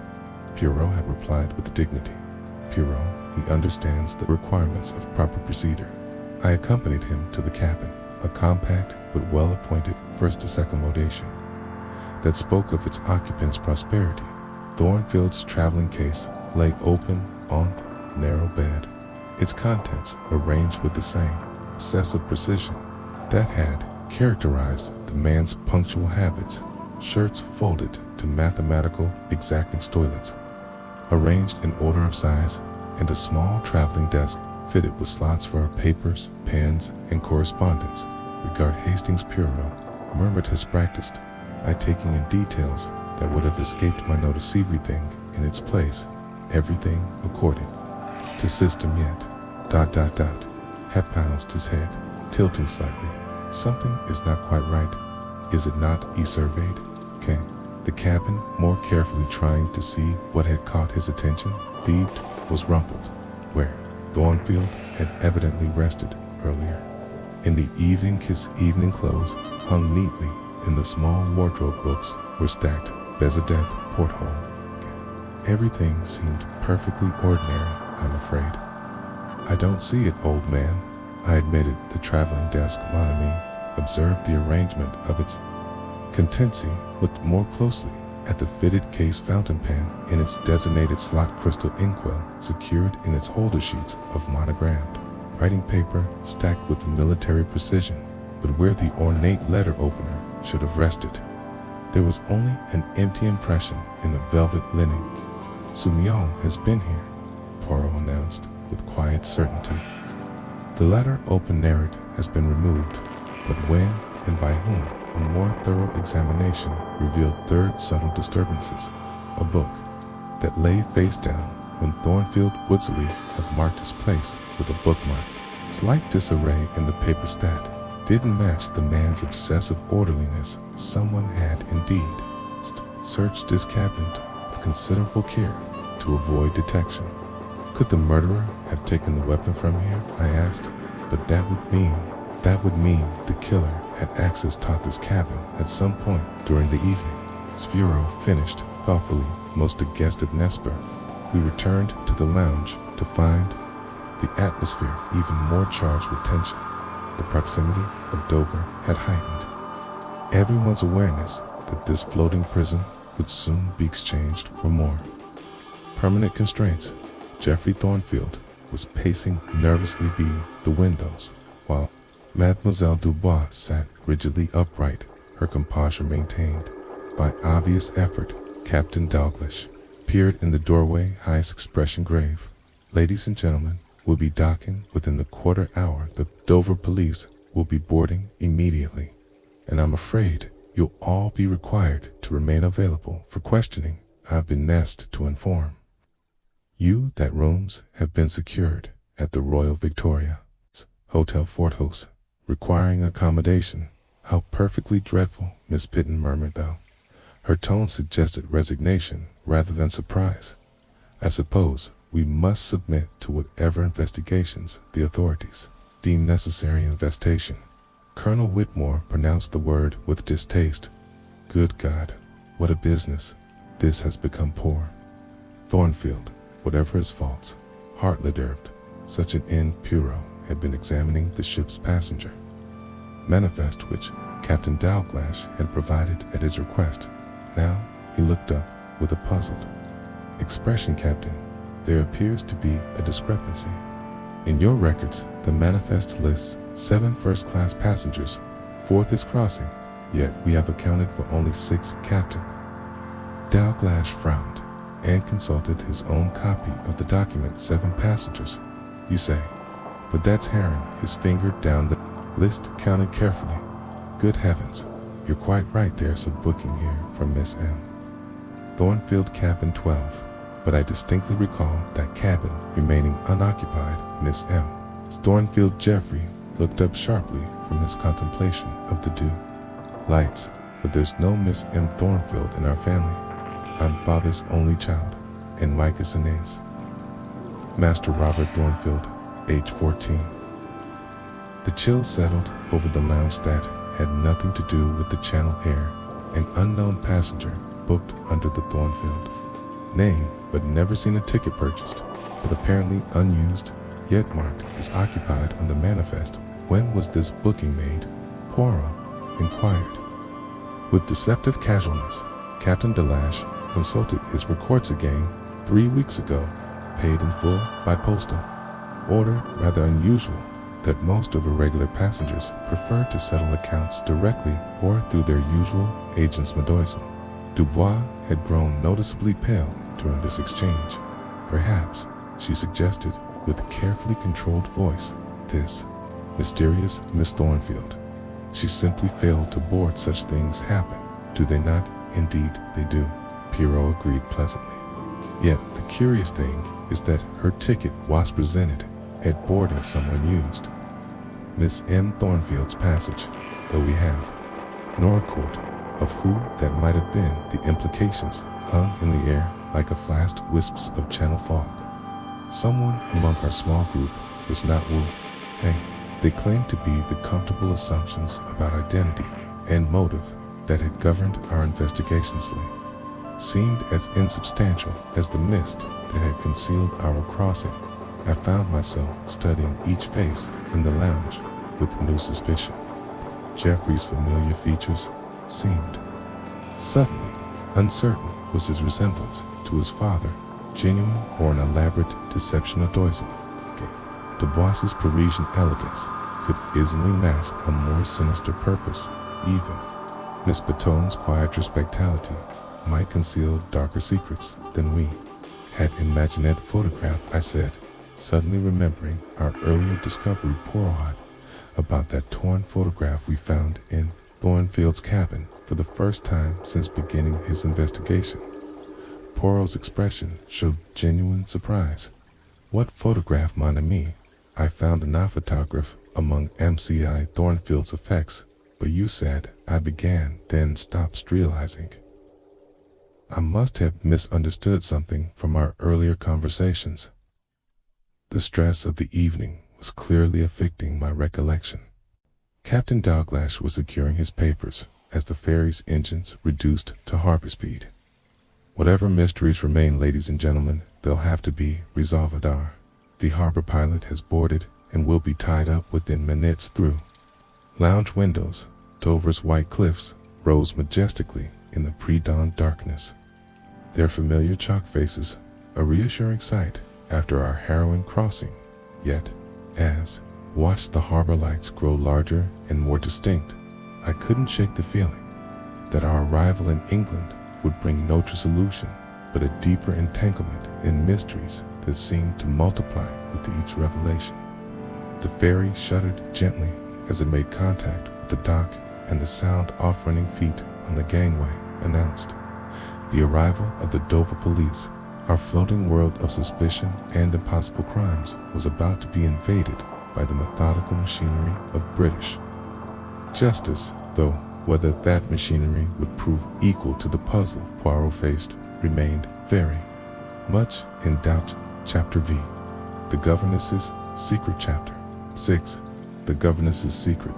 Poirot had replied with dignity. Poirot, he understands the requirements of proper procedure. I accompanied him to the cabin, a compact but well-appointed first to accommodation that spoke of its occupant's prosperity. Thornfield's traveling case lay open on the narrow bed, its contents arranged with the same obsessive precision that had characterized the man's punctual habits. Shirts folded to mathematical exacting toilets, arranged in order of size, and a small traveling desk fitted with slots for our papers, pens, and correspondence. Regard Hastings. Poirot murmured his practiced, I taking in details that would have escaped my notice. Everything in its place, everything according to system. Yet, Hep bounced his head, tilting slightly. Something is not quite right, is it not? He surveyed the cabin more carefully, trying to see what had caught his attention. The eave was rumpled, where Thornfield had evidently rested earlier. In the evening evening clothes hung neatly in the small wardrobe. Books were stacked, Bezadeth porthole. Everything seemed perfectly ordinary. I'm afraid I don't see it, old man, I admitted. The traveling desk, Monami observed the arrangement of its contents, looked more closely at the fitted case fountain pen in its designated slot, crystal inkwell secured in its holder, sheets of monogrammed writing paper stacked with military precision, but where the ornate letter opener should have rested, there was only an empty impression in the velvet linen. Sumio has been here, Poirot announced with quiet certainty. The letter open narrative has been removed, but when and by whom? A more thorough examination revealed third subtle disturbances. A book that lay face down when Thornfield Woodsley had marked his place with a bookmark. Slight disarray in the papers that didn't match the man's obsessive orderliness. Someone had indeed searched this cabinet with considerable care to avoid detection. Could the murderer have taken the weapon from here? I asked. But that would mean the killer had access to this cabin at some point during the evening. Sphero finished thoughtfully, most aghast of Nesper. We returned to the lounge to find the atmosphere even more charged with tension. The proximity of Dover had heightened everyone's awareness that this floating prison would soon be exchanged for more permanent constraints. Geoffrey Thornfield was pacing nervously by the windows, while Mademoiselle Dubois sat rigidly upright, her composure maintained by obvious effort. Captain Dalglish peered in the doorway, highest expression grave. Ladies and gentlemen, we'll be docking within the quarter hour. The Dover police will be boarding immediately, and I'm afraid you'll all be required to remain available for questioning. I've been asked to inform you that rooms have been secured at the Royal Victoria's Hotel Fort House, requiring accommodation." "How perfectly dreadful," Miss Pitton murmured, though her tone suggested resignation rather than surprise. "I suppose we must submit to whatever investigations the authorities deem necessary." Investigation. Colonel Whitmore pronounced the word with distaste. "Good God, what a business this has become. Poor Thornfield, whatever his faults, hardly deserved such an end." Poirot had been examining the ship's passenger manifest, which Captain Dalglash had provided at his request. Now he looked up with a puzzled expression. "Captain, there appears to be a discrepancy. In your records, the manifest lists 7 first-class passengers. 4th is crossing, yet we have accounted for only 6. Captain." Dalglash frowned and consulted his own copy of the document. 7 passengers, you say? But that's Heron, his finger down the list, counted carefully. "Good heavens, you're quite right. There's a booking here from Miss M. Thornfield, cabin 12. But I distinctly recall that cabin remaining unoccupied. Miss M. Thornfield." Geoffrey looked up sharply from his contemplation of the dew lights. "But there's no Miss M. Thornfield in our family. I'm father's only child, and Mike is an ace. Master Robert Thornfield, age 14. The chill settled over the lounge. That had nothing to do with the Channel air. An unknown passenger booked under the Thornfield name, but never seen a ticket purchased, but apparently unused, yet marked as occupied on the manifest. When was this booking made? Poirot inquired. With deceptive casualness, Captain Delash consulted his records again. 3 weeks ago, paid in full by postal order. Rather unusual that most of irregular passengers prefer to settle accounts directly or through their usual agents. Mademoiselle Dubois had grown noticeably pale during this exchange. "Perhaps," she suggested with a carefully controlled voice, "this mysterious Miss Thornfield. She simply failed to board. Such things happen, do they not?" "Indeed they do," Poirot agreed pleasantly. "Yet the curious thing is that her ticket was presented at boarding someone used Miss M. Thornfield's passage, though we have no record of who that might have been. The implications hung in the air like a flashed wisps of Channel fog. Someone among our small group was not Wu. Hey, they claimed to be the comfortable assumptions about identity and motive that had governed our investigations seemed as insubstantial as the mist that had concealed our crossing. I found myself studying each face in the lounge with new suspicion. Geoffrey's familiar features seemed suddenly uncertain. Was his resemblance to his father genuine or an elaborate deception of Doisel? Dubois's Parisian elegance could easily mask a more sinister purpose. Even Miss Baton's quiet respectability might conceal darker secrets than we had imagined. "That photograph," I said, suddenly remembering our earlier discovery. Poirot about that torn photograph we found in Thornfield's cabin for the first time since beginning his investigation. Poirot's expression showed genuine surprise. "What photograph, mon ami? I found an photograph among MCI Thornfield's effects, but you said," I began, then stopped realizing I must have misunderstood something from our earlier conversations. The stress of the evening was clearly affecting my recollection. Captain Dalglash was securing his papers as the ferry's engines reduced to harbor speed. Whatever mysteries remain, ladies and gentlemen, they'll have to be resolved. The harbor pilot has boarded and will be tied up within minutes. Through lounge windows, Dover's white cliffs rose majestically in the pre-dawn darkness. Their familiar chalk faces, a reassuring sight after our harrowing crossing. Yet, as watched the harbor lights grow larger and more distinct, I couldn't shake the feeling that our arrival in England would bring no solution, but a deeper entanglement in mysteries that seemed to multiply with each revelation. The ferry shuddered gently as it made contact with the dock, and the sound of running feet on the gangway announced The arrival of the Dover police, our floating world of suspicion and impossible crimes, was about to be invaded by the methodical machinery of British justice, though whether that machinery would prove equal to the puzzle Poirot faced remained very much in doubt. Chapter V. The Governess's Secret. Chapter 6. The Governess's Secret.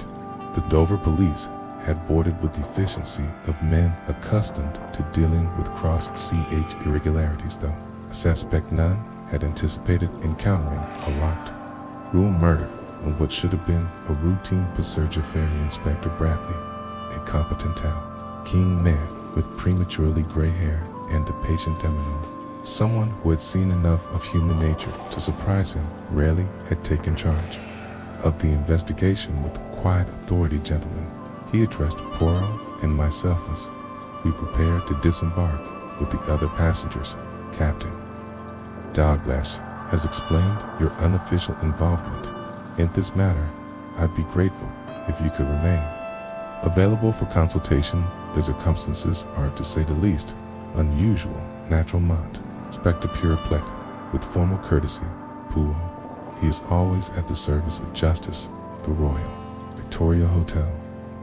The Dover police had boarded with the efficiency of men accustomed to dealing with cross-CH irregularities, though a suspect none had anticipated encountering a locked room murder on what should have been a routine procedure. Ferry Inspector Bradley, a competent keen man with prematurely gray hair and a patient demeanor, someone who had seen enough of human nature to surprise him, rarely had taken charge of the investigation with quiet authority. Gentlemen, he addressed Poirot and myself as we prepared to disembark with the other passengers. Captain Douglas has explained your unofficial involvement in this matter. I'd be grateful if you could remain available for consultation. The circumstances are, to say the least, unusual. Natural Mont, Inspector Pureplet, with formal courtesy. Poirot, he is always at the service of justice. The Royal Victoria Hotel,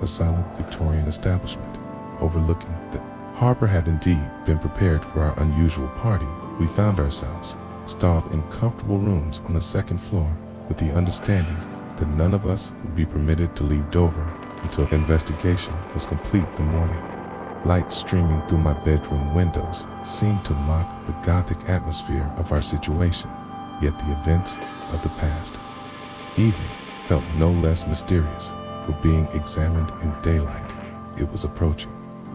a solid Victorian establishment overlooking the harbor, had indeed been prepared for our unusual party. We found ourselves stalled in comfortable rooms on the second floor, with the understanding that none of us would be permitted to leave Dover until investigation was complete. The morning light streaming through my bedroom windows seemed to mock the Gothic atmosphere of our situation, yet the events of the past evening felt no less mysterious for being examined in daylight. It was approaching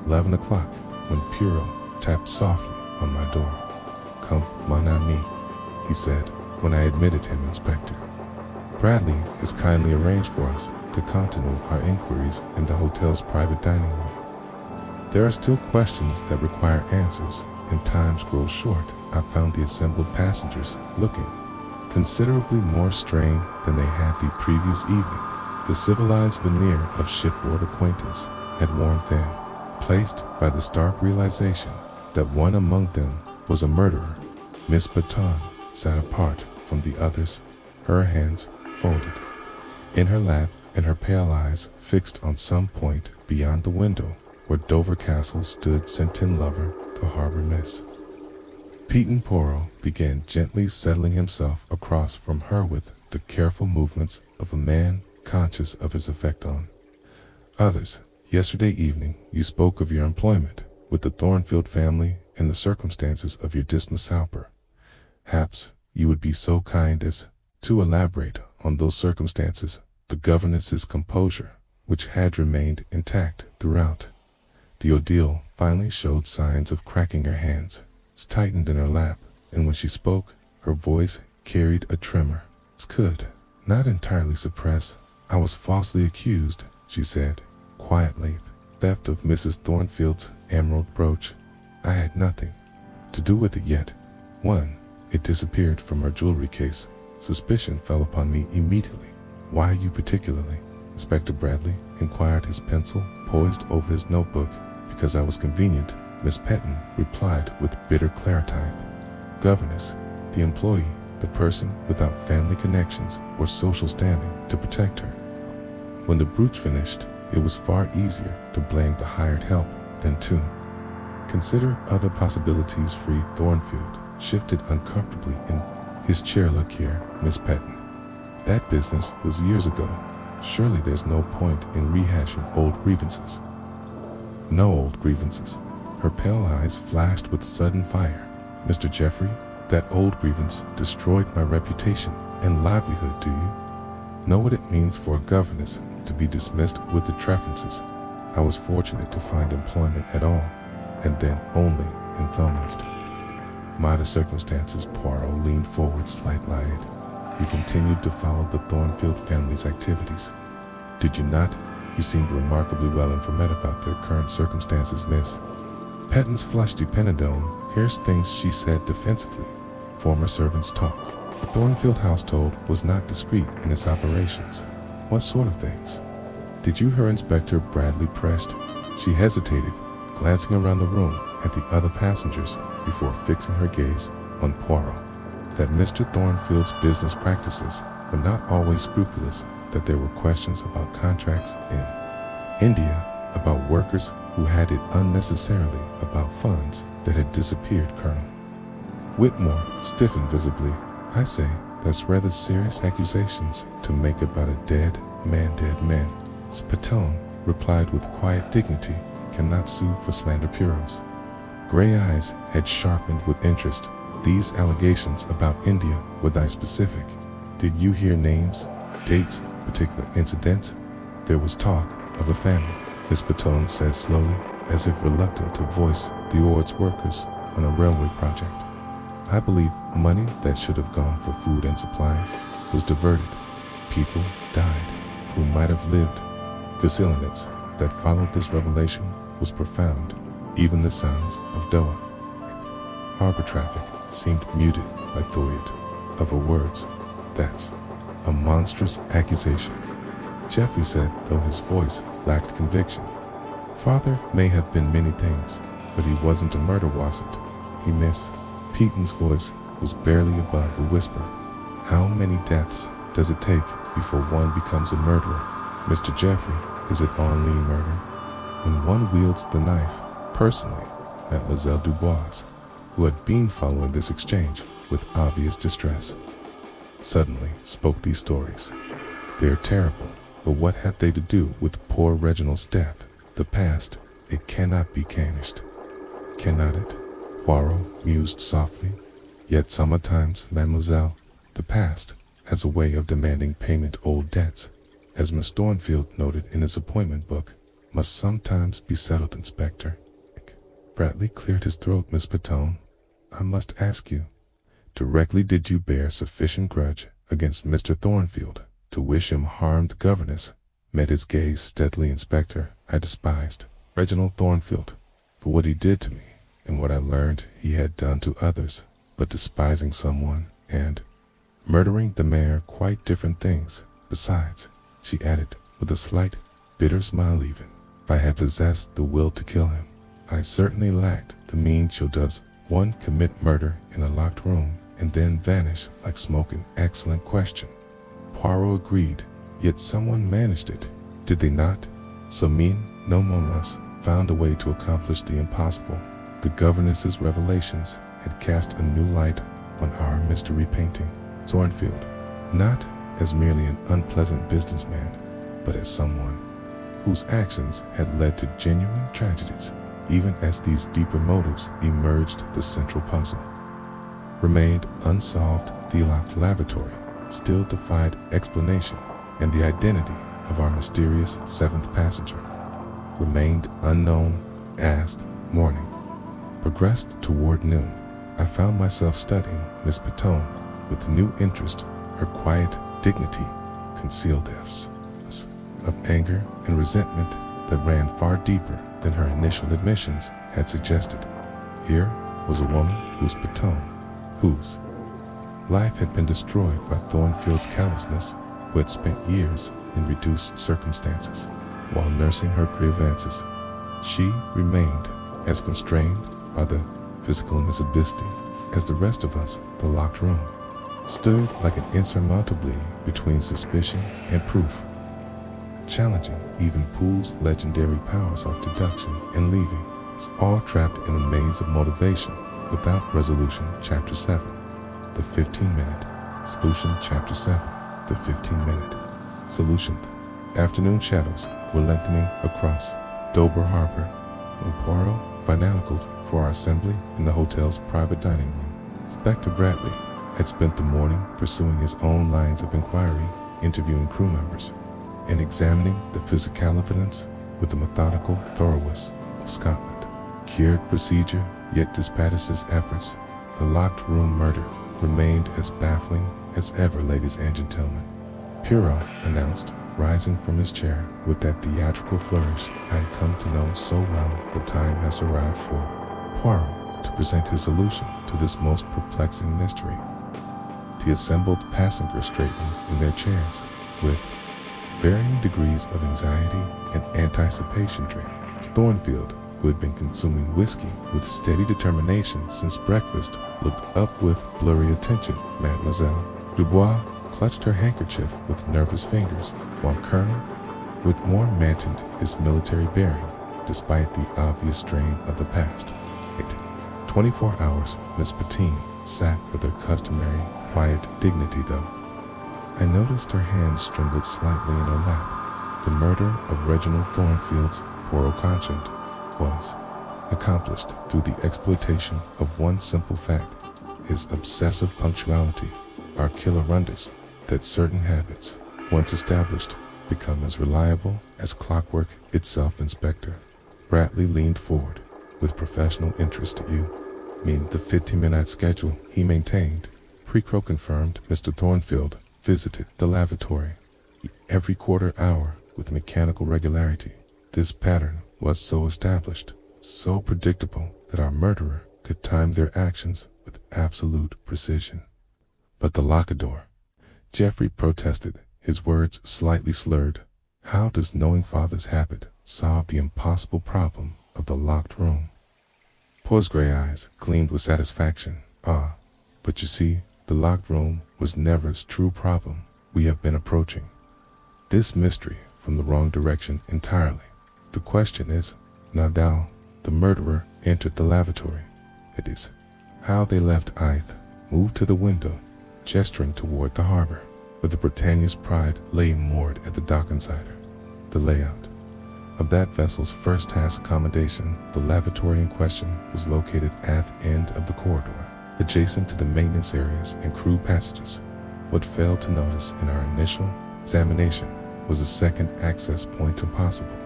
11 o'clock when Poirot tapped softly on my door. "Come, mon ami," he said when I admitted him. "Inspector Bradley has kindly arranged for us to continue our inquiries in the hotel's private dining room. There are still questions that require answers, and times grow short." I found the assembled passengers looking considerably more strained than they had the previous evening. The civilized veneer of shipboard acquaintance had worn thin, placed by the stark realization that one among them was a murderer. Miss Baton sat apart from the others, her hands folded in her lap and her pale eyes fixed on some point beyond the window where Dover Castle stood. Sentin lover, the harbor miss. Peyton Poirot began gently settling himself across from her with the careful movements of a man conscious of his effect on others. "Yesterday evening you spoke of your employment with the Thornfield family and the circumstances of your dismissal. Perhaps you would be so kind as to elaborate on those circumstances." The governess's composure, which had remained intact throughout the ordeal, finally showed signs of cracking. Her hands tightened in her lap, and when she spoke, her voice carried a tremor could not entirely suppress. "I was falsely accused," she said quietly, "theft of Mrs. Thornfield's emerald brooch. I had nothing to do with it, yet when it disappeared from her jewelry case, suspicion fell upon me immediately." "Why you particularly?" Inspector Bradley inquired, his pencil poised over his notebook. "Because I was convenient," Miss Petton replied with bitter clarity. "Governess, the employee, the person without family connections or social standing to protect her." When the brooch finished, it was far easier to blame the hired help than to consider other possibilities. Free Thornfield shifted uncomfortably in his chair. "Look here, Miss Petton, that business was years ago. Surely there's no point in rehashing old grievances." "No old grievances." Her pale eyes flashed with sudden fire. "Mr. Jeffrey, that old grievance destroyed my reputation and livelihood. Do you know what it means for a governess to be dismissed with atrefances? I was fortunate to find employment at all, and then only in Thomist. Minor circumstances." Poirot leaned forward slight-eyed. "You continued to follow the Thornfield family's activities, did you not? You seemed remarkably well informed about their current circumstances." Miss Petton's flushed. "Depended on, here's things," she said defensively. "Former servants' talk. The Thornfield household was not discreet in its operations." "What sort of things did you hear?" Inspector Bradley pressed. She hesitated, glancing around the room at the other passengers before fixing her gaze on Poirot. That Mr. Thornfield's business practices were not always scrupulous, that there were questions about contracts in India, about workers who had it unnecessarily, about funds that had disappeared. Colonel Whitmore stiffened visibly. I say, that's rather serious accusations to make about a dead man. Spatone replied with quiet dignity, cannot sue for slander. Poirot's gray eyes had sharpened with interest. These allegations about India, were they specific? Did you hear names, dates, particular incidents? There was talk of a famine, Miss Spatone said slowly, as if reluctant to voice the ord's workers on a railway project. I believe money that should have gone for food and supplies was diverted. People died who might have lived. The silence that followed this revelation was profound. Even the sounds of Doha harbor traffic seemed muted by thought of her words. That's a monstrous accusation, Geoffrey said, though his voice lacked conviction. Father may have been many things, but he wasn't a murderer, wasn't he? Miss Peaton's voice was barely above a whisper. How many deaths does it take before one becomes a murderer? Mr. Geoffrey, is it only murder when one wields the knife? Personally, Mademoiselle Dubois, who had been following this exchange with obvious distress, suddenly spoke these stories. They're terrible, but what had they to do with poor Reginald's death? The past, it cannot be vanished. Cannot it? Poirot mused softly. Yet sometimes, mademoiselle, the past has a way of demanding payment. Old debts, as Miss Thornfield noted in his appointment book, must sometimes be settled. Inspector Bradley cleared his throat. Miss Spatone, I must ask you, directly did you bear sufficient grudge against Mr. Thornfield to wish him harm? The governess met his gaze steadily. Inspector, I despised Reginald Thornfield for what he did to me and what I learned he had done to others, but despising someone and murdering the mayor, quite different things. Besides, she added with a slight, bitter smile, even if I had possessed the will to kill him, I certainly lacked the means. Does one commit murder in a locked room and then vanish like smoke? An excellent question. Poirot agreed. Yet someone managed it, did they not? So no one else found a way to accomplish the impossible. The governess's revelations had cast a new light on our mystery painting. Thornfield, not as merely an unpleasant businessman, but as someone whose actions had led to genuine tragedies. Even as these deeper motives emerged, the central puzzle remained unsolved. The locked lavatory still defied explanation, and the identity of our mysterious seventh passenger remained unknown. As morning progressed toward noon, I found myself studying Miss Spatone with new interest. Her quiet dignity concealed depths of anger and resentment that ran far deeper than her initial admissions had suggested. Here was a woman whose life had been destroyed by Thornfield's callousness, who had spent years in reduced circumstances. While nursing her grievances, she remained as constrained by the physical impossibility as the rest of us. The locked room stood like an insurmountably between suspicion and proof, challenging even Poole's legendary powers of deduction and leaving us all trapped in a maze of motivation without resolution. Chapter 7. The 15-minute solution. Chapter 7. The 15-minute solution. Afternoon shadows were lengthening across Dover Harbor when Poirot finally for our assembly in the hotel's private dining room. Inspector Bradley had spent the morning pursuing his own lines of inquiry, interviewing crew members, and examining the physical evidence with the methodical thoroughness of Scotland. Cured procedure, yet despite his efforts, the locked room murder remained as baffling as ever. Ladies and gentlemen, Poirot announced, rising from his chair with that theatrical flourish I had come to know so well. The time has arrived for Poirot to present his solution to this most perplexing mystery. The assembled passengers straightened in their chairs with varying degrees of anxiety and anticipation. Thornfield, who had been consuming whiskey with steady determination since breakfast, looked up with blurry attention. Mademoiselle Dubois clutched her handkerchief with nervous fingers, while Colonel Whitmore maintained his military bearing, despite the obvious strain of the past. 24 hours, Miss Patine sat with her customary quiet dignity though. I noticed her hands trembled slightly in her lap. The murder of Reginald Thornfield's Poirot conscience was accomplished through the exploitation of one simple fact, his obsessive punctuality. Our killer rundus, that certain habits, once established, become as reliable as clockwork itself. Inspector Bradley leaned forward with professional interest. You mean the 15-minute schedule he maintained? Pre-Crow confirmed. Mr. Thornfield visited the lavatory every quarter hour with mechanical regularity. This pattern was so established, so predictable, that our murderer could time their actions with absolute precision. But the lockador, Geoffrey protested, his words slightly slurred. How does knowing father's habit solve the impossible problem of the locked room? Poirot's gray eyes gleamed with satisfaction. Ah, but you see, the locked room was Never's true problem. We have been approaching this mystery from the wrong direction entirely. The question is, Nadal, the murderer, entered the lavatory. It is how they left. Ith moved to the window, gesturing toward the harbor, where the Britannia's Pride lay moored at the dock insider. The layout of that vessel's first-class accommodation, the lavatory in question, was located at the end of the corridor, adjacent to the maintenance areas and crew passages. What failed to notice in our initial examination was a second access point impossible.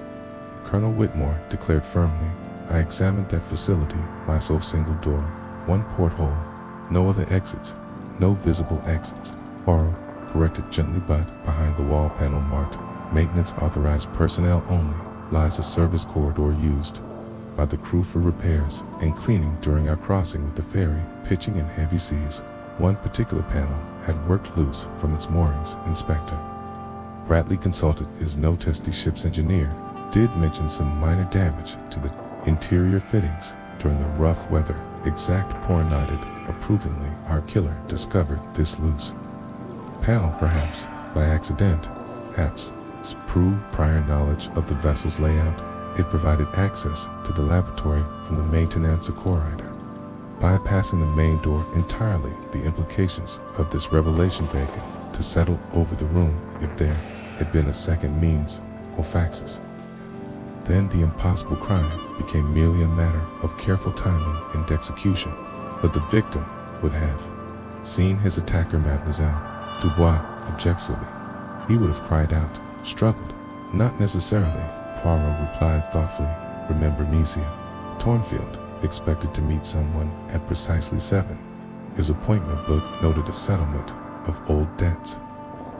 Colonel Whitmore declared firmly, I examined that facility, my sole single door, one porthole, no other exits, no visible exits. Poirot corrected gently, but behind the wall panel marked Maintenance Authorized Personnel Only lies a service corridor used by the crew for repairs and cleaning during our crossing with the ferry. Pitching in heavy seas, one particular panel had worked loose from its moorings. Inspector Bradley consulted his notes. The ship's engineer did mention some minor damage to the interior fittings during the rough weather. Exact. Poirot nodded approvingly. Our killer discovered this loose panel, perhaps by accident, perhaps through prior knowledge of the vessel's layout. It provided access to the laboratory from the maintenance corridor, bypassing the main door entirely. The implications of this revelation began to settle over the room. If there had been a second means or faxes, then the impossible crime became merely a matter of careful timing and execution. But the victim would have seen his attacker, Mademoiselle Dubois, objectively. He would have cried out, struggled. Not necessarily, Poirot replied thoughtfully. Remember, Monsieur Thornfield expected to meet someone at precisely 7. His appointment book noted a settlement of old debts.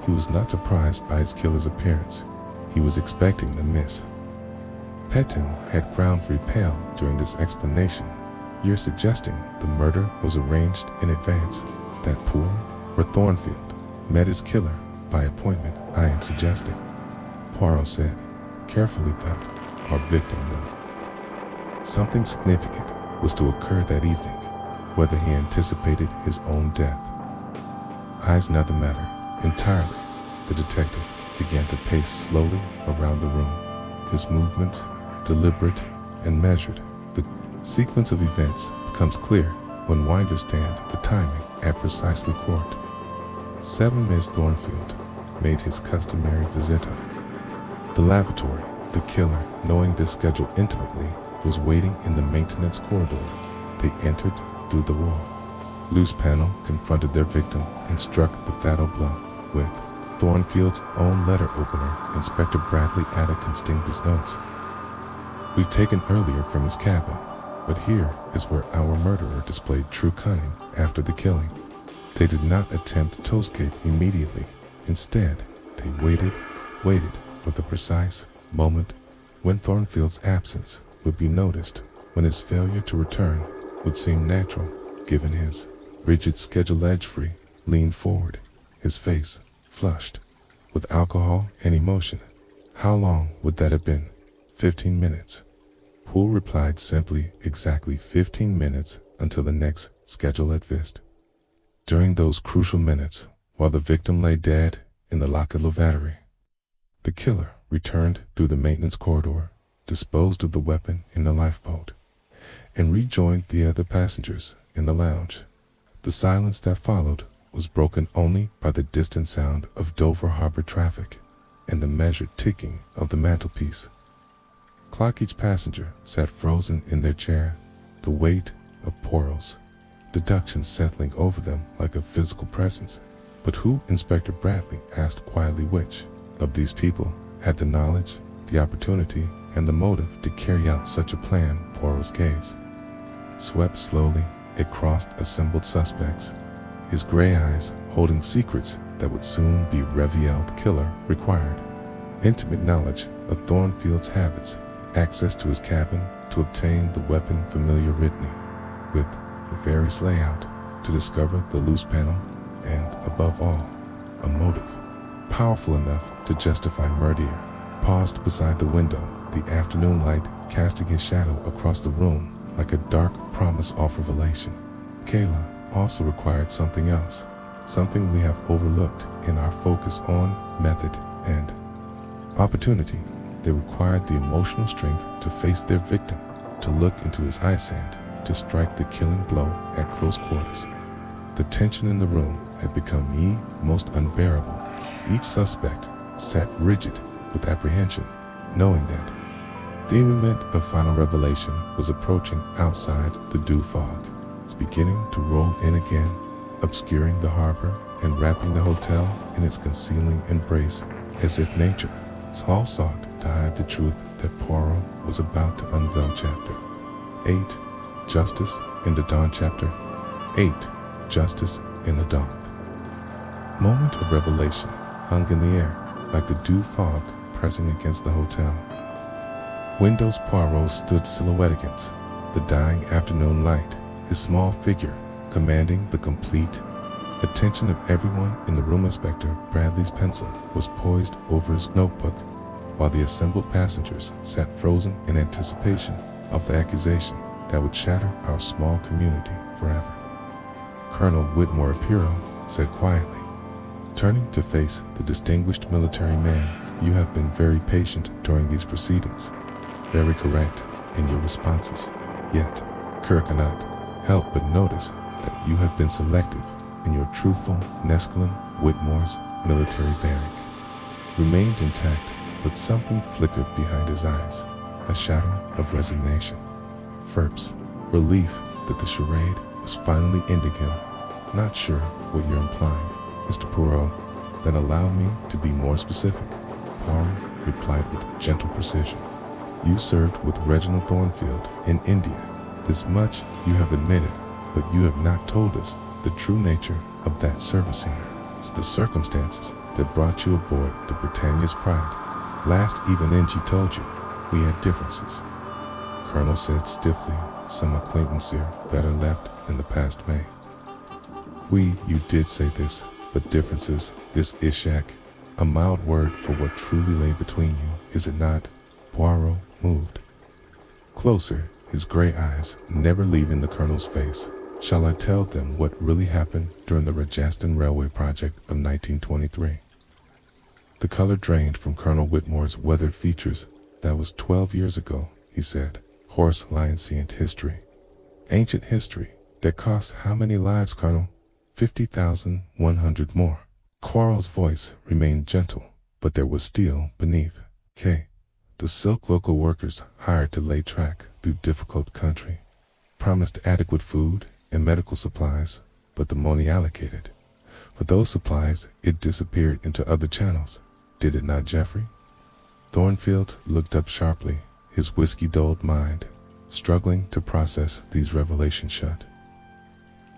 He was not surprised by his killer's appearance. He was expecting the Miss Petin had ground very pale during this explanation. You're suggesting the murder was arranged in advance, that Poirot Thornfield met his killer by appointment? I am suggesting, Poirot said, carefully thought our victim knew something significant was to occur that evening, whether he anticipated his own death. Eyes not the matter entirely. The detective began to pace slowly around the room, his movements deliberate and measured. The sequence of events becomes clear when we understand the timing. At precisely 7, Miss Thornfield made his customary visit to the lavatory. The killer, knowing this schedule intimately, was waiting in the maintenance corridor. They entered through the wall. Loose panel confronted their victim and struck the fatal blow with Thornfield's own letter opener. Inspector Bradley added distinct notes we've taken earlier from his cabin, but here is where our murderer displayed true cunning. After the killing, they did not attempt to escape immediately. Instead, they waited for the precise moment when Thornfield's absence would be noticed, when his failure to return would seem natural, given his rigid schedule. Edgefrey leaned forward, his face flushed with alcohol and emotion. How long would that have been? 15 minutes. Poole replied simply, exactly 15 minutes until the next schedule at Vist. During those crucial minutes, while the victim lay dead in the locked lavatory, the killer returned through the maintenance corridor, disposed of the weapon in the lifeboat, and rejoined the other passengers in the lounge. The silence that followed was broken only by the distant sound of Dover harbor traffic and the measured ticking of the mantelpiece clock. Each passenger sat frozen in their chair, the weight of Poirot's deductions settling over them like a physical presence. But who, Inspector Bradley asked quietly, which of these people had the knowledge, the opportunity, and the motive to carry out such a plan? Poirot's gaze swept slowly across assembled suspects, his gray eyes holding secrets that would soon be revealed. The killer required intimate knowledge of Thornfield's habits, access to his cabin to obtain the weapon, familiar Whitney with the Ferry's layout to discover the loose panel, and above all, a motive powerful enough to justify murder. Paused beside the window, the afternoon light casting his shadow across the room like a dark promise of revelation. Kayla also required something else, something we have overlooked in our focus on method and opportunity. They required the emotional strength to face their victim, to look into his eyes, and to strike the killing blow at close quarters. The tension in the room had become most unbearable. Each suspect sat rigid with apprehension, knowing that the imminent of final revelation was approaching. Outside, the dew fog was beginning to roll in again, obscuring the harbor and wrapping the hotel in its concealing embrace, as if nature all sought to hide the truth that Poirot was about to unveil. Chapter 8. Justice in the Dawn. Chapter 8. Justice in the Dawn. Moment of revelation hung in the air like the dew fog pressing against the hotel windows. Poirot stood silhouetted against the dying afternoon light, his small figure commanding the complete attention of everyone in the room. Inspector Bradley's pencil was poised over his notebook, while the assembled passengers sat frozen in anticipation of the accusation that would shatter our small community forever. Colonel Whitmore Poirot said quietly, turning to face the distinguished military man, "You have been very patient during these proceedings, very correct in your responses. Yet, Kerr cannot help but notice that you have been selective in your truthful." Nesclin Whitmore's military bearing remained intact, but something flickered behind his eyes, a shadow of resignation. Ferp's relief that the charade was finally ending him. "Not sure what you're implying, Mr. Poirot." "Then allow me to be more specific," Poirot replied with gentle precision. "You served with Reginald Thornfield in India. This much you have admitted, but you have not told us the true nature of that service. It's the circumstances that brought you aboard the Britannia's Pride. Last evening she told you we had differences." Colonel said stiffly, "Some acquaintance here better left in the past May." You did say this, but differences, this Ishak, a mild word for what truly lay between you, is it not?" Poirot moved closer, his gray eyes never leaving the colonel's face. "Shall I tell them what really happened during the Rajasthan Railway project of 1923? The color drained from Colonel Whitmore's weathered features. "That was 12 years ago," he said. "Horace Lyonscient history. Ancient history that cost how many lives, Colonel?" 50,100 more. Poirot's voice remained gentle, but there was steel beneath. The silk local workers hired to lay track through difficult country, promised adequate food and medical supplies, but the money allocated for those supplies, it disappeared into other channels. Did it not, Geoffrey? Thornfield looked up sharply, his whiskey-dulled mind struggling to process these revelations. Shut.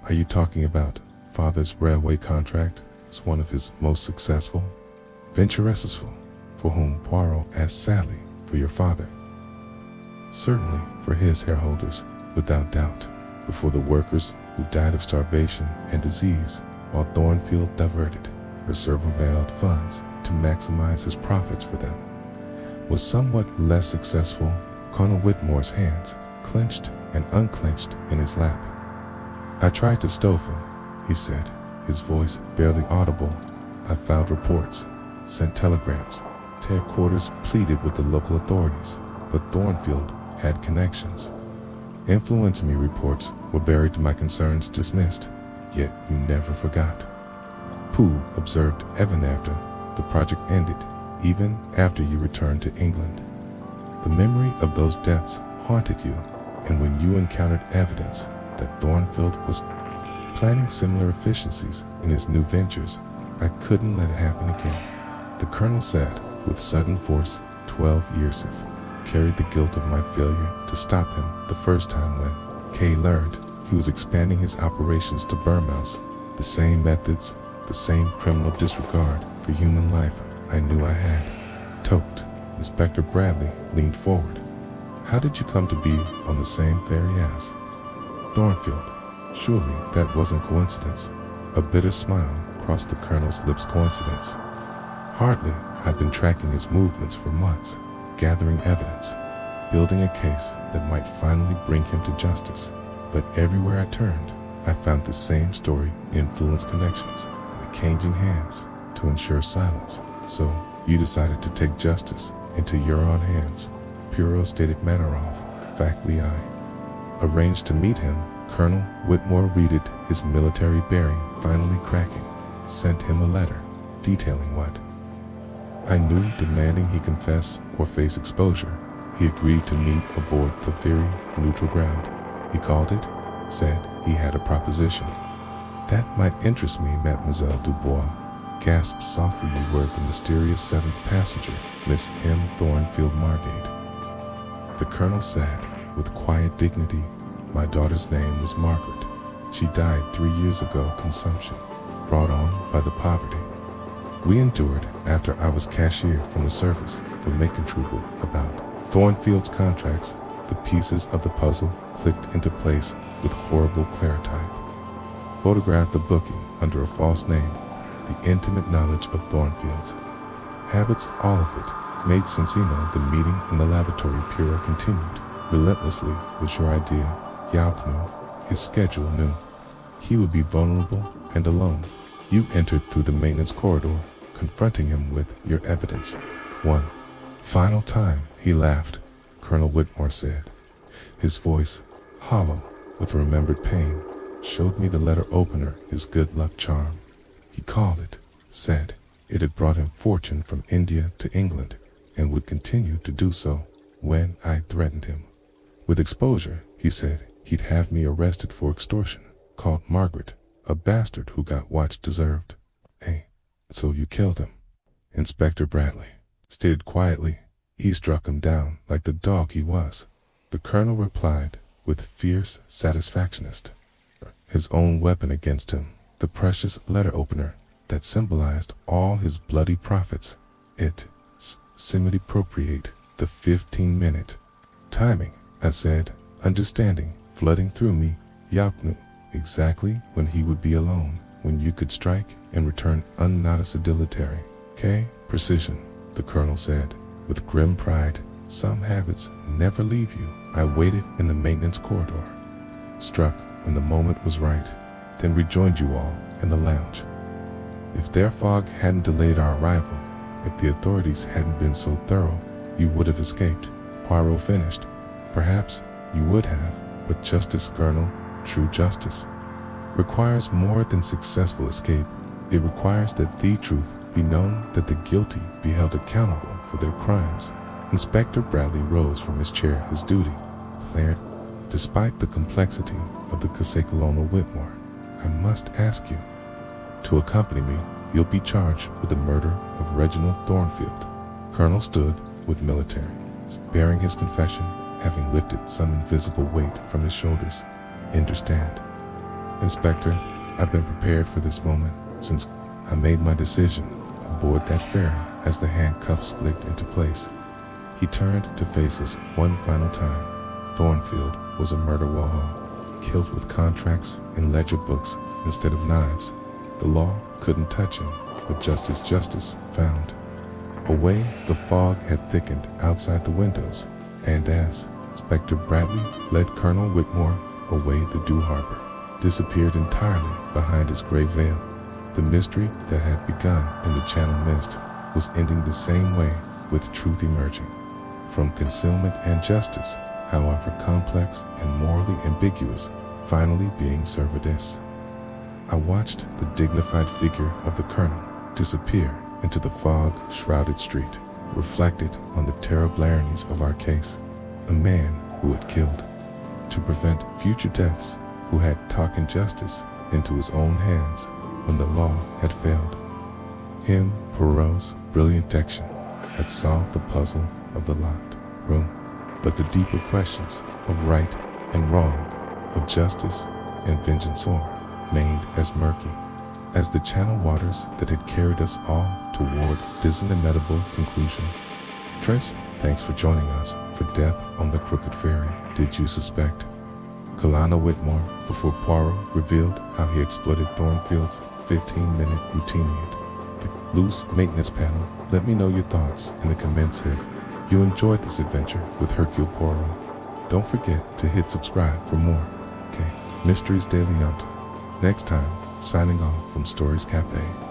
"Are you talking about Father's railway contract as one of his most successful ventures, for whom Poirot asked sadly for your father?" "Certainly for his shareholders, without doubt, but for the workers who died of starvation and disease, while Thornfield diverted reserve-availed funds to maximize his profits for them, was somewhat less successful Colonel Whitmore's hands clenched and unclenched in his lap. "I tried to stove him," he said, his voice barely audible. "I filed reports, sent telegrams, to headquarters, pleaded with the local authorities, but Thornfield had connections. Influence me reports were buried, my concerns dismissed, yet you never forgot." Pooh observed even after the project ended, even after you returned to England. The memory of those deaths haunted you, and when you encountered evidence that Thornfield was planning similar efficiencies in his new ventures, I couldn't let it happen again. The colonel said with sudden force, 12 years have carried the guilt of my failure to stop him the first time when Kay learned he was expanding his operations to Bournemouth. The same methods, the same criminal disregard for human life I knew I had. Toked. Inspector Bradley leaned forward. "How did you come to be on the same ferry as Thornfield? Surely that wasn't coincidence." A bitter smile crossed the colonel's lips. "Coincidence? Hardly. I've been tracking his movements for months, gathering evidence, building a case that might finally bring him to justice. But everywhere I turned, I found the same story: influence, connections, and changing hands to ensure silence. So you decided to take justice into your own hands." Poirot stated matter of factly. "I arranged to meet him." Colonel Whitmore reeded his military bearing, finally cracking. "Sent him a letter detailing what I knew, demanding he confess or face exposure. He agreed to meet aboard the Ferry, neutral ground. He called it, said he had a proposition." "That might interest me, Mademoiselle Dubois." Gasped softly. "You were the mysterious seventh passenger, Miss M. Thornfield Margate." The colonel said with quiet dignity, "My daughter's name was Margaret. She died 3 years ago, consumption, brought on by the poverty we endured after I was cashier from the service for making trouble about Thornfield's contracts." The pieces of the puzzle clicked into place with horrible clarity. Photographed the booking under a false name, the intimate knowledge of Thornfield's habits, all of it made sense. The meeting in the laboratory, Poirot continued relentlessly, was your idea. Yauk knew his schedule, knew he would be vulnerable and alone. You entered through the maintenance corridor, confronting him with your evidence. "One final time," he laughed, Colonel Whitmore said, his voice hollow with remembered pain. "Showed me the letter opener, his good luck charm. He called it, said it had brought him fortune from India to England, and would continue to do so. When I threatened him with exposure, he said he'd have me arrested for extortion. Called Margaret a bastard who got what's deserved. Eh, so you killed him." Inspector Bradley stated quietly. "He struck him down like the dog he was." The colonel replied with fierce satisfactionist. His own weapon against him, the precious letter opener that symbolized all his bloody profits. It seemed appropriate. The 15-minute timing, I said, understanding flooding through me. Yauk knew exactly when he would be alone, when you could strike and return unnoticed. Dilatory. "Okay, precision," the colonel said with grim pride. "Some habits never leave you." I waited in the maintenance corridor, struck when the moment was right, then rejoined you all in the lounge. If their fog hadn't delayed our arrival, if the authorities hadn't been so thorough, you would have escaped. Poirot finished. "Perhaps you would have, but justice, Colonel, true justice, requires more than successful escape. It requires that the truth be known, that the guilty be held accountable for their crimes." Inspector Bradley rose from his chair. His duty declared, despite the complexity of the case. "Colonel Whitmore, I must ask you to accompany me. You'll be charged with the murder of Reginald Thornfield." Colonel stood with military, bearing his confession, having lifted some invisible weight from his shoulders. "Understand, Inspector, I've been prepared for this moment since I made my decision aboard that ferry." As the handcuffs clicked into place, he turned to face us one final time. Thornfield was a murder warhol, killed with contracts and ledger books instead of knives. The law couldn't touch him, but justice found a way. The fog had thickened outside the windows. And as Inspector Bradley led Colonel Whitmore away, the Dew Harbor disappeared entirely behind its gray veil. The mystery that had begun in the Channel mist was ending the same way, with truth emerging from concealment and justice, however complex and morally ambiguous, finally being served. I watched the dignified figure of the colonel disappear into the fog-shrouded street, reflected on the terrible ironies of our case. A man who had killed to prevent future deaths, who had taken justice into his own hands when the law had failed. Him, Poirot's brilliant action had solved the puzzle of the locked room, but the deeper questions of right and wrong, of justice and vengeance remained as murky as the Channel waters that had carried us all toward this inimitable conclusion. Trace, thanks for joining us for Death on the Crooked Ferry. Did you suspect Colonel Whitmore before Poirot revealed how he exploited Thornfield's 15-minute routine at the loose maintenance panel? Let me know your thoughts in the comments if you enjoyed this adventure with Hercule Poirot. Don't forget to hit subscribe for more. Okay, Mysteries Daily until next time, signing off from Stories Cafe.